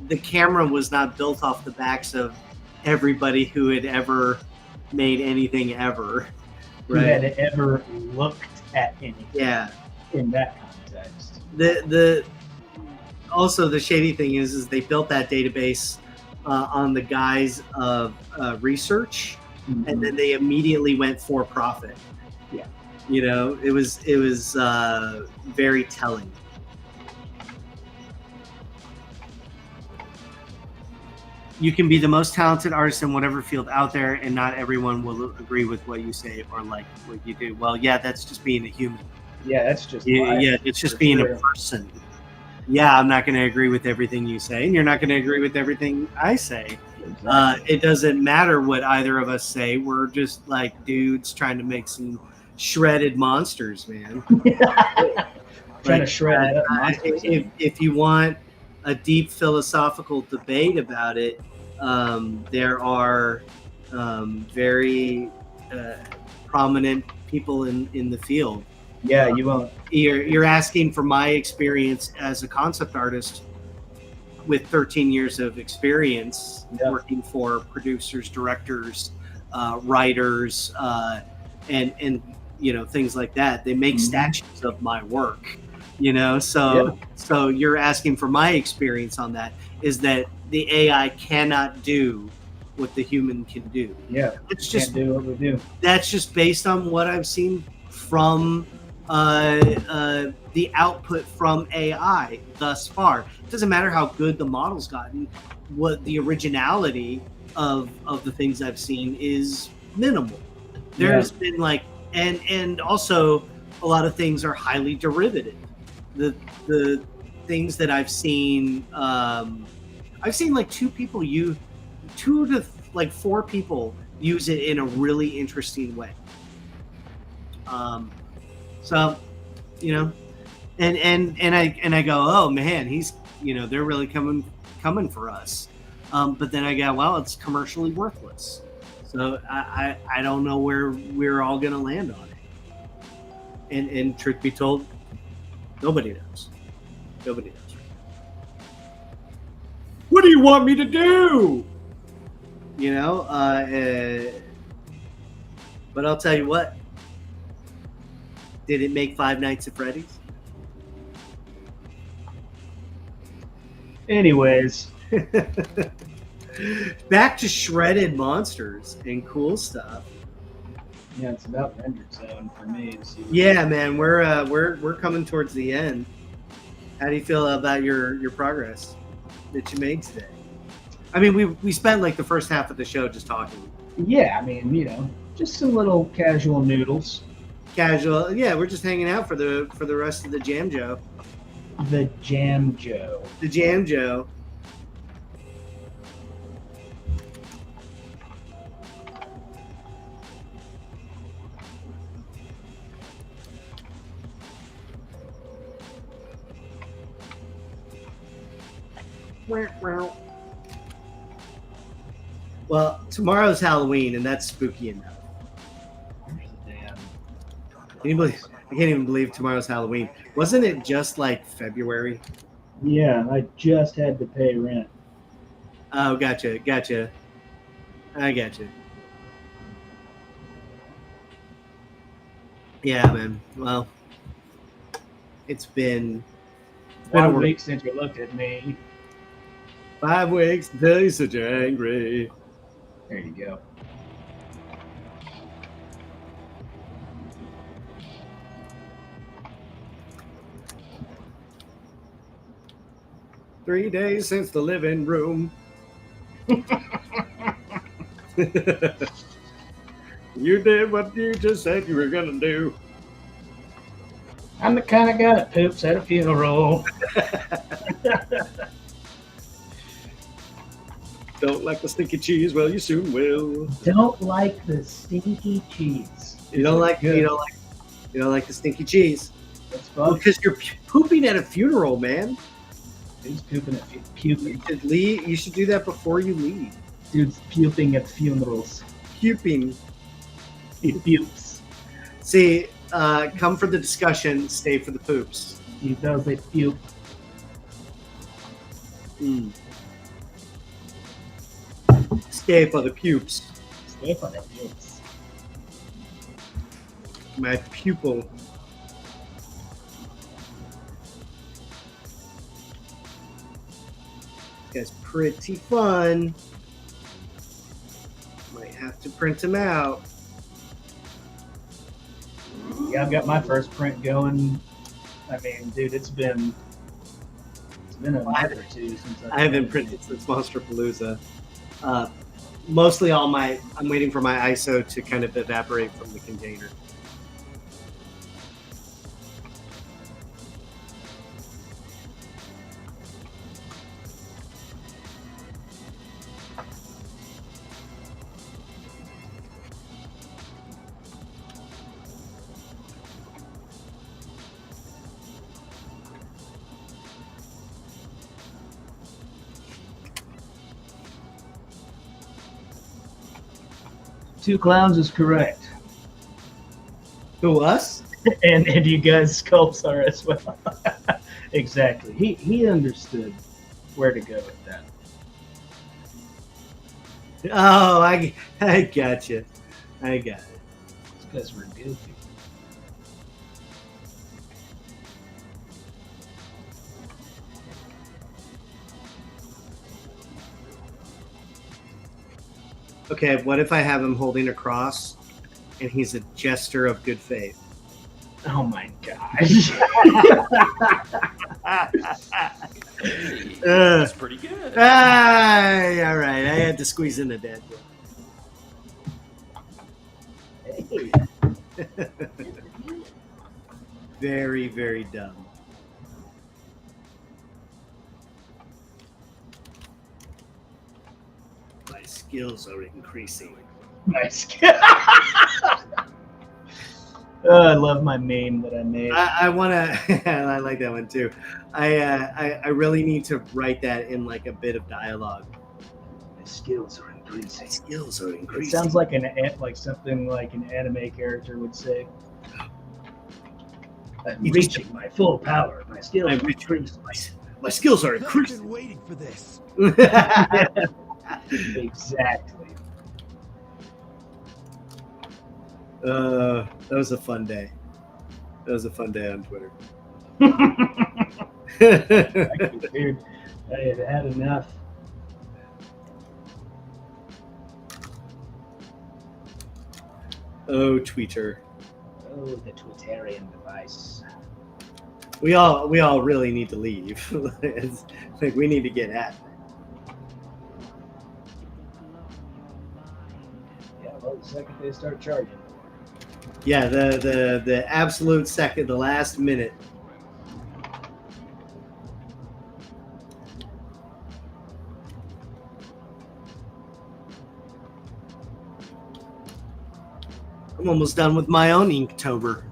The camera was not built off the backs of everybody who had ever made anything ever. who had ever looked at anything Yeah. in that context. The also the shady thing is they built that database on the guise of research, and then they immediately went for profit. Yeah. You know, it was very telling. You can be the most talented artist in whatever field out there, and not everyone will agree with what you say or like what you do. Well, yeah, that's just being a human. Yeah, that's just Yeah, it's just being a person. Yeah, I'm not going to agree with everything you say, and you're not going to agree with everything I say. Exactly. It doesn't matter what either of us say. We're just like dudes trying to make some shredded monsters, man. Trying to shred up monsters. If you want a deep philosophical debate about it, there are very prominent people in the field. Yeah, you won't. You're asking for my experience as a concept artist with 13 years of experience working for producers, directors, writers, and you know, things like that. They make statues of my work. You know, so you're asking for my experience on that, is that the AI cannot do what the human can do. Yeah, it's just can't do what we do. That's just based on what I've seen from the output from AI thus far. It doesn't matter how good the model's gotten. What the originality of the things I've seen is minimal. There's been like, and also a lot of things are highly derivative. The things that I've seen like two to like four people use it in a really interesting way. So, you know, and I go, oh man, he's, you know, they're really coming for us. But then I go, well, it's commercially worthless. So I don't know where we're all gonna land on it. And truth be told, nobody knows. Nobody knows. What do you want me to do? You know, but I'll tell you what. Did it make Five Nights at Freddy's? Anyways. Back to shredded monsters and cool stuff. Yeah, it's about rendered zone for me. Yeah, man, we're coming towards the end. How do you feel about your progress that you made today? I mean, we spent like the first half of the show just talking. Yeah, I mean, you know, just some little casual noodles. Casual, yeah. We're just hanging out for the rest of the Jam Joe. The Jam Joe. The Jam Joe. Well, tomorrow's Halloween, and that's spooky enough. Can you believe? I can't even believe tomorrow's Halloween. Wasn't it just like February? Yeah, I just had to pay rent. Oh, gotcha. I gotcha. Yeah, man. Well, it's been 1 week since you looked at me. 5 weeks until you're such angry. There you go. "3 days since the living room." You did what you just said you were gonna do. I'm the kind of guy that poops at a funeral. Don't like the stinky cheese? Well, you soon will. Don't like the stinky cheese. You don't like the stinky cheese. That's fun. Because you're pooping at a funeral, man. Dude's pooping at puking. You should do that before you leave. Dude's puping at funerals. Puping. He pupes. See, come for the discussion, stay for the poops. He does a puke. Stay for the pupes. Stay for the pupes. my pupil. This guy's pretty fun. Might have to print him out. Yeah, I've got my first print going. I mean, dude, it's been a month or two since I haven't printed since Monsterpalooza. Mostly I'm waiting for my ISO to kind of evaporate from the container. Two clowns is correct. Who, us? and you guys sculpts are as well. Exactly. He understood where to go with that. Oh, I got you. I got it. It's because we're goofy. Okay, what if I have him holding a cross and he's a jester of good faith? Oh my gosh. That's pretty good. All right, I had to squeeze in a dead Hey. one. Very, very dumb. My skills are increasing. Nice. I love my meme that I made. I want to. I like that one too. I really need to write that in like a bit of dialogue. My skills are increasing. My skills are It increasing. sounds like something like an anime character would say. I'm You just- reaching my full power. My skills I'm are reaching increasing. my skills are I've increasing. been waiting for this. Exactly. That was a fun day. That was a fun day on Twitter. Dude, I had had enough. Oh, Twitter. Oh, the Twitterian device. We all really need to leave. It's like we need to get at it. Yeah, well, the second they start charging. Yeah, the absolute second, the last minute. I'm almost done with my own Inktober.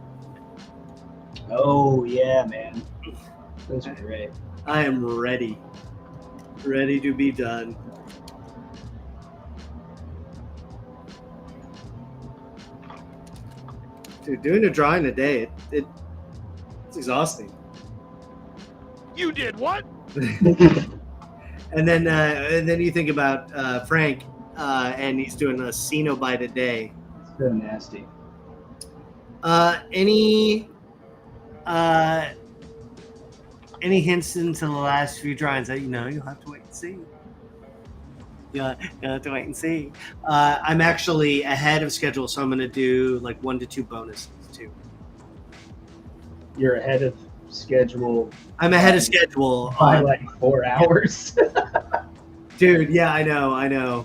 Oh, yeah, man. Those are great. I am ready. Ready to be done. Dude, doing a drawing a day, it's exhausting. You did what? And then you think about Frank, and he's doing a Cenobite a day. So nasty. Any hints into the last few drawings that you'll have to wait and see. You'll have to wait and see. I'm actually ahead of schedule, so I'm going to do like 1 to 2 bonuses too. You're ahead of schedule I'm ahead of schedule by on, like 4 hours. dude. Yeah, I know.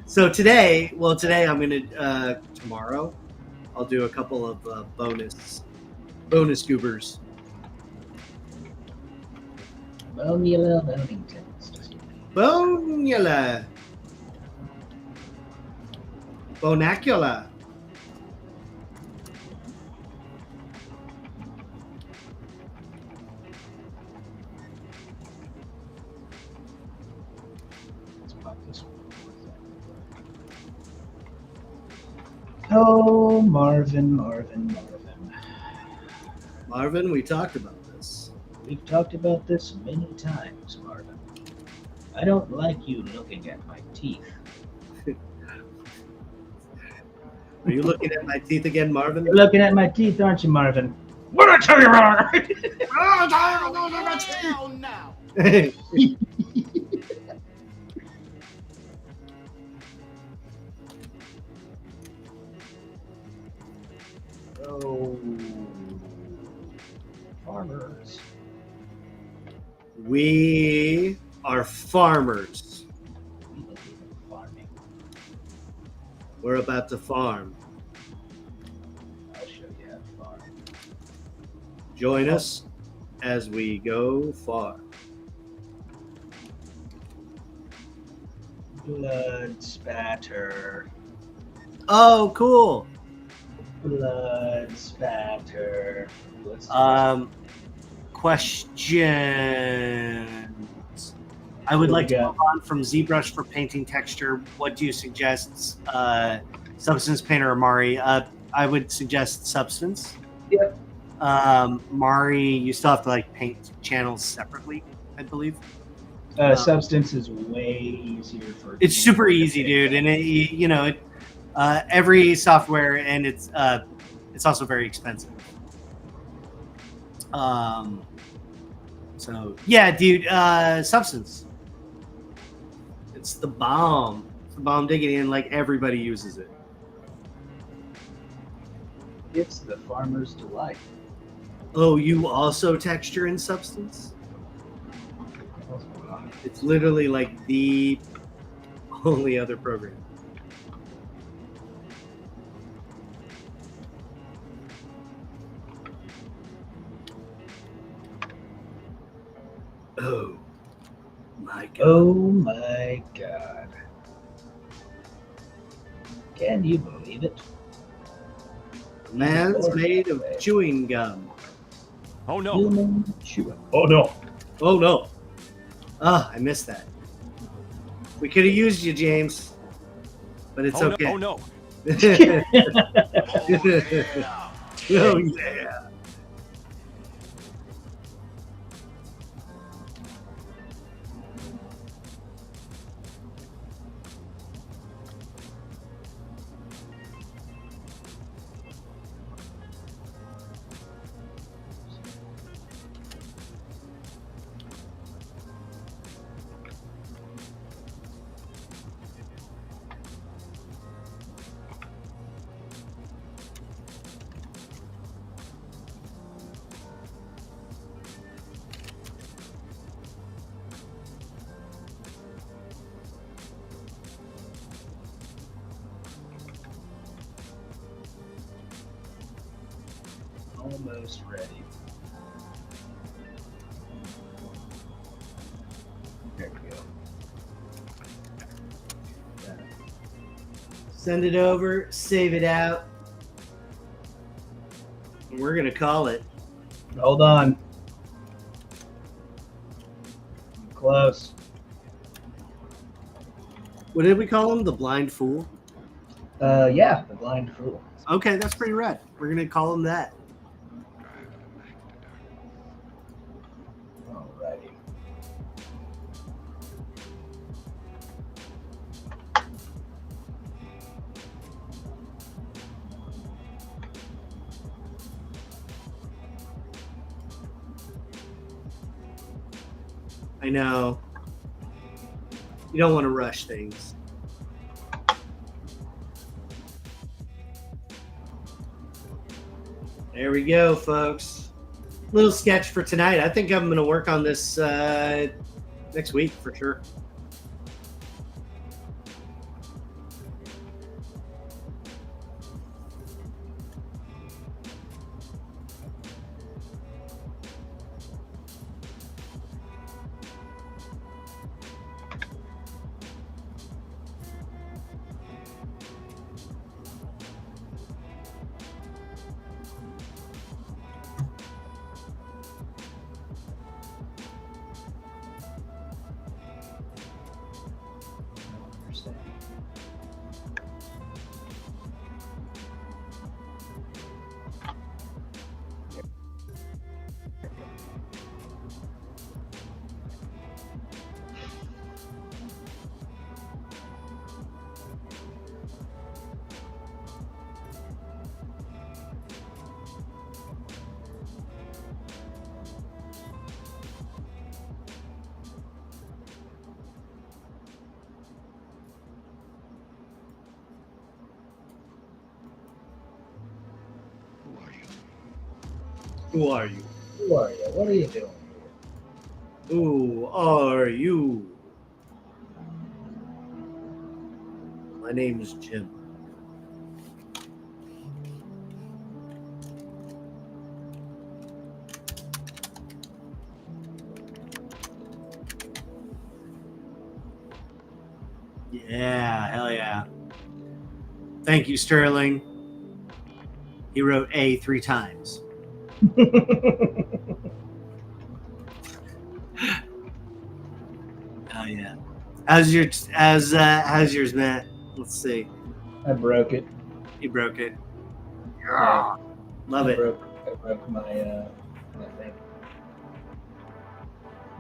So today I'm gonna tomorrow I'll do a couple of bonus goobers. Bonula Boningtons. Bonula. Bonacula. Let's pop this one. Oh, Marvin. Marvin, we talked about this. We've talked about this many times, Marvin. I don't like you looking at my teeth. Are you looking at my teeth again, Marvin? You're looking at my teeth, aren't you, Marvin? What I tell you about? Hell now. Oh, farmers. We are farmers. Farming. We're about to farm. I'll show you how to farm. Join us as we go far. Blood spatter. Oh, cool. Blood spatter. Let's do Questions. I would What like we to got? move on from ZBrush for painting texture. What do you suggest? Substance Painter or Mari? I would suggest Substance. Yep. Mari, you still have to like paint channels separately, I believe. Substance is way easier for. It's super easy, dude, and every software, and it's also very expensive. So yeah, dude, Substance. It's the bomb. It's the bomb diggity, and like everybody uses it. It's the farmer's delight. Oh, you also texture in Substance? It's literally like the only other program. Oh my god. Oh my god. Can you believe it? Man's made of chewing gum. Oh no. Human chewing. Oh no. Oh no. Oh, I missed that. We could have used you, James. But it's Oh okay. no. Oh no. Oh yeah. Almost ready. There we go. Send it over, save it out. And we're gonna call it. Hold on. Close. What did we call him? The Blind Fool? Yeah, the blind fool. Okay, that's pretty rad. We're gonna call him that. Alrighty. I know. You don't want to rush things. There we go, folks. Little sketch for tonight. I think I'm going to work on this next week for sure. Who are you? Who are you? What are you doing? Who are you? My name is Jim. Yeah, hell yeah. Thank you, Sterling. He wrote A 3 times. Oh yeah. How's yours, Matt? Let's see. I broke it. You broke it. Yeah. Love I it. broke my thing.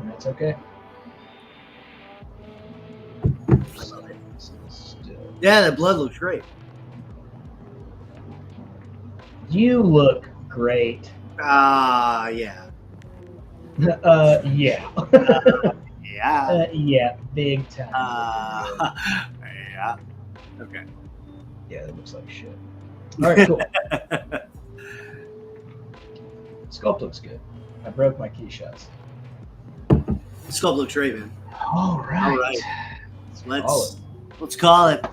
And that's okay. Yeah, that blood looks great. You look great. Yeah. Yeah. Yeah. Yeah, big time. Yeah. Okay. Yeah, that looks like shit. All right, cool. Sculpt looks good. I broke my Keyshots. Sculpt looks great, man. All right. All right. Call it. Let's call it.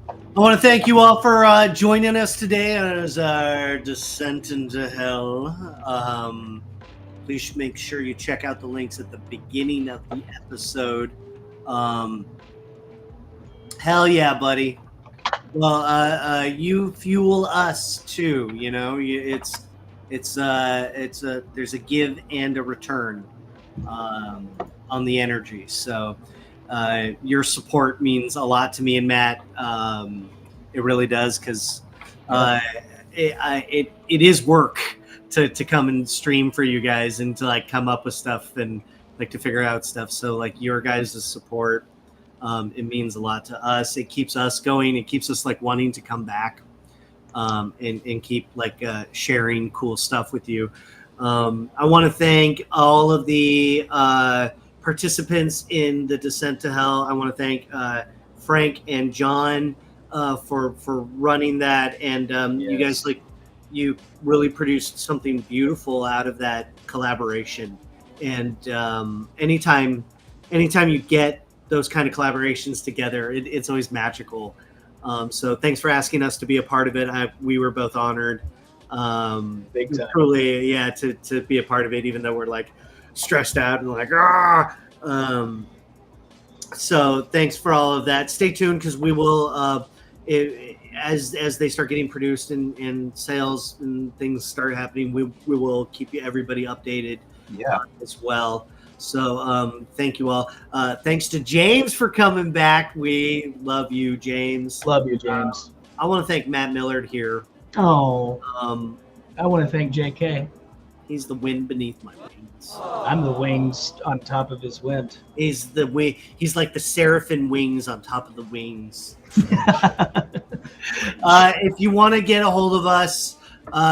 I want to thank you all for joining us today as our descent into hell. Please make sure you check out the links at the beginning of the episode. Hell yeah, buddy. Well, you fuel us too. You know, there's a give and a return on the energy. So your support means a lot to me and Matt. It really does, because it is work to come and stream for you guys and to like come up with stuff and like to figure out stuff. So like your guys' support, it means a lot to us. It keeps us going. It keeps us like wanting to come back and keep like sharing cool stuff with you. I want to thank all of the participants in the Descent to Hell. I want to thank Frank and John for running that, and Yes. you guys you really produced something beautiful out of that collaboration. And anytime you get those kind of collaborations together, it's always magical. So thanks for asking us to be a part of it. We were both honored. Big time. Truly, yeah, to be a part of it, even though we're like stressed out and like so thanks for all of that. Stay tuned, because we will as they start getting produced and sales and things start happening, we will keep everybody updated as well. So thank you all. Thanks to James for coming back. We love you, James. Love you, James. I want to thank Matt Millard here. Oh, I want to thank JK. He's the wind beneath my wings. I'm the wings on top of his wind. He's the wing. He's like the seraphim wings on top of the wings. If you want to get a hold of us,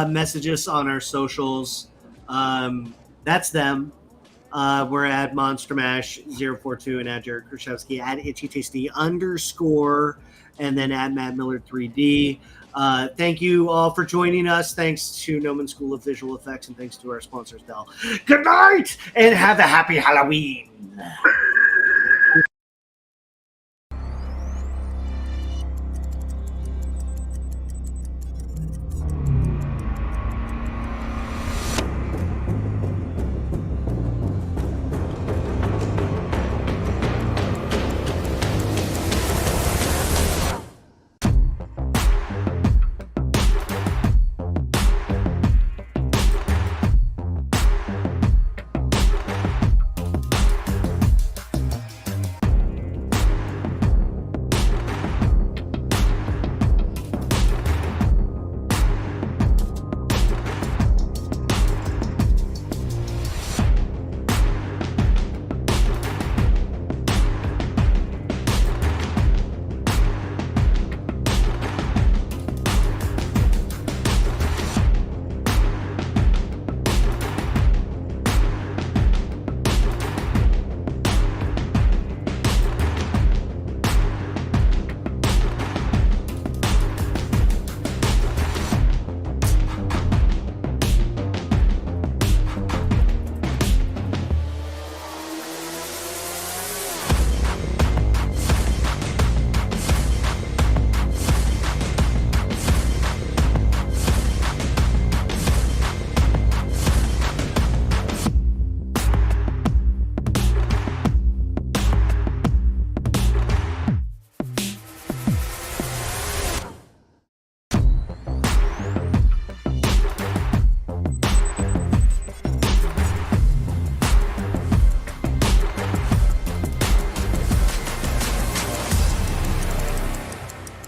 message us on our socials. That's them. We're at MonsterMash042 and at Jared Krichevsky, at ItchyTasty _ and then at Matt Millard 3D. Thank you all for joining us. Thanks to Gnomon School of Visual Effects, and thanks to our sponsors, Dell. Good night, and have a happy Halloween.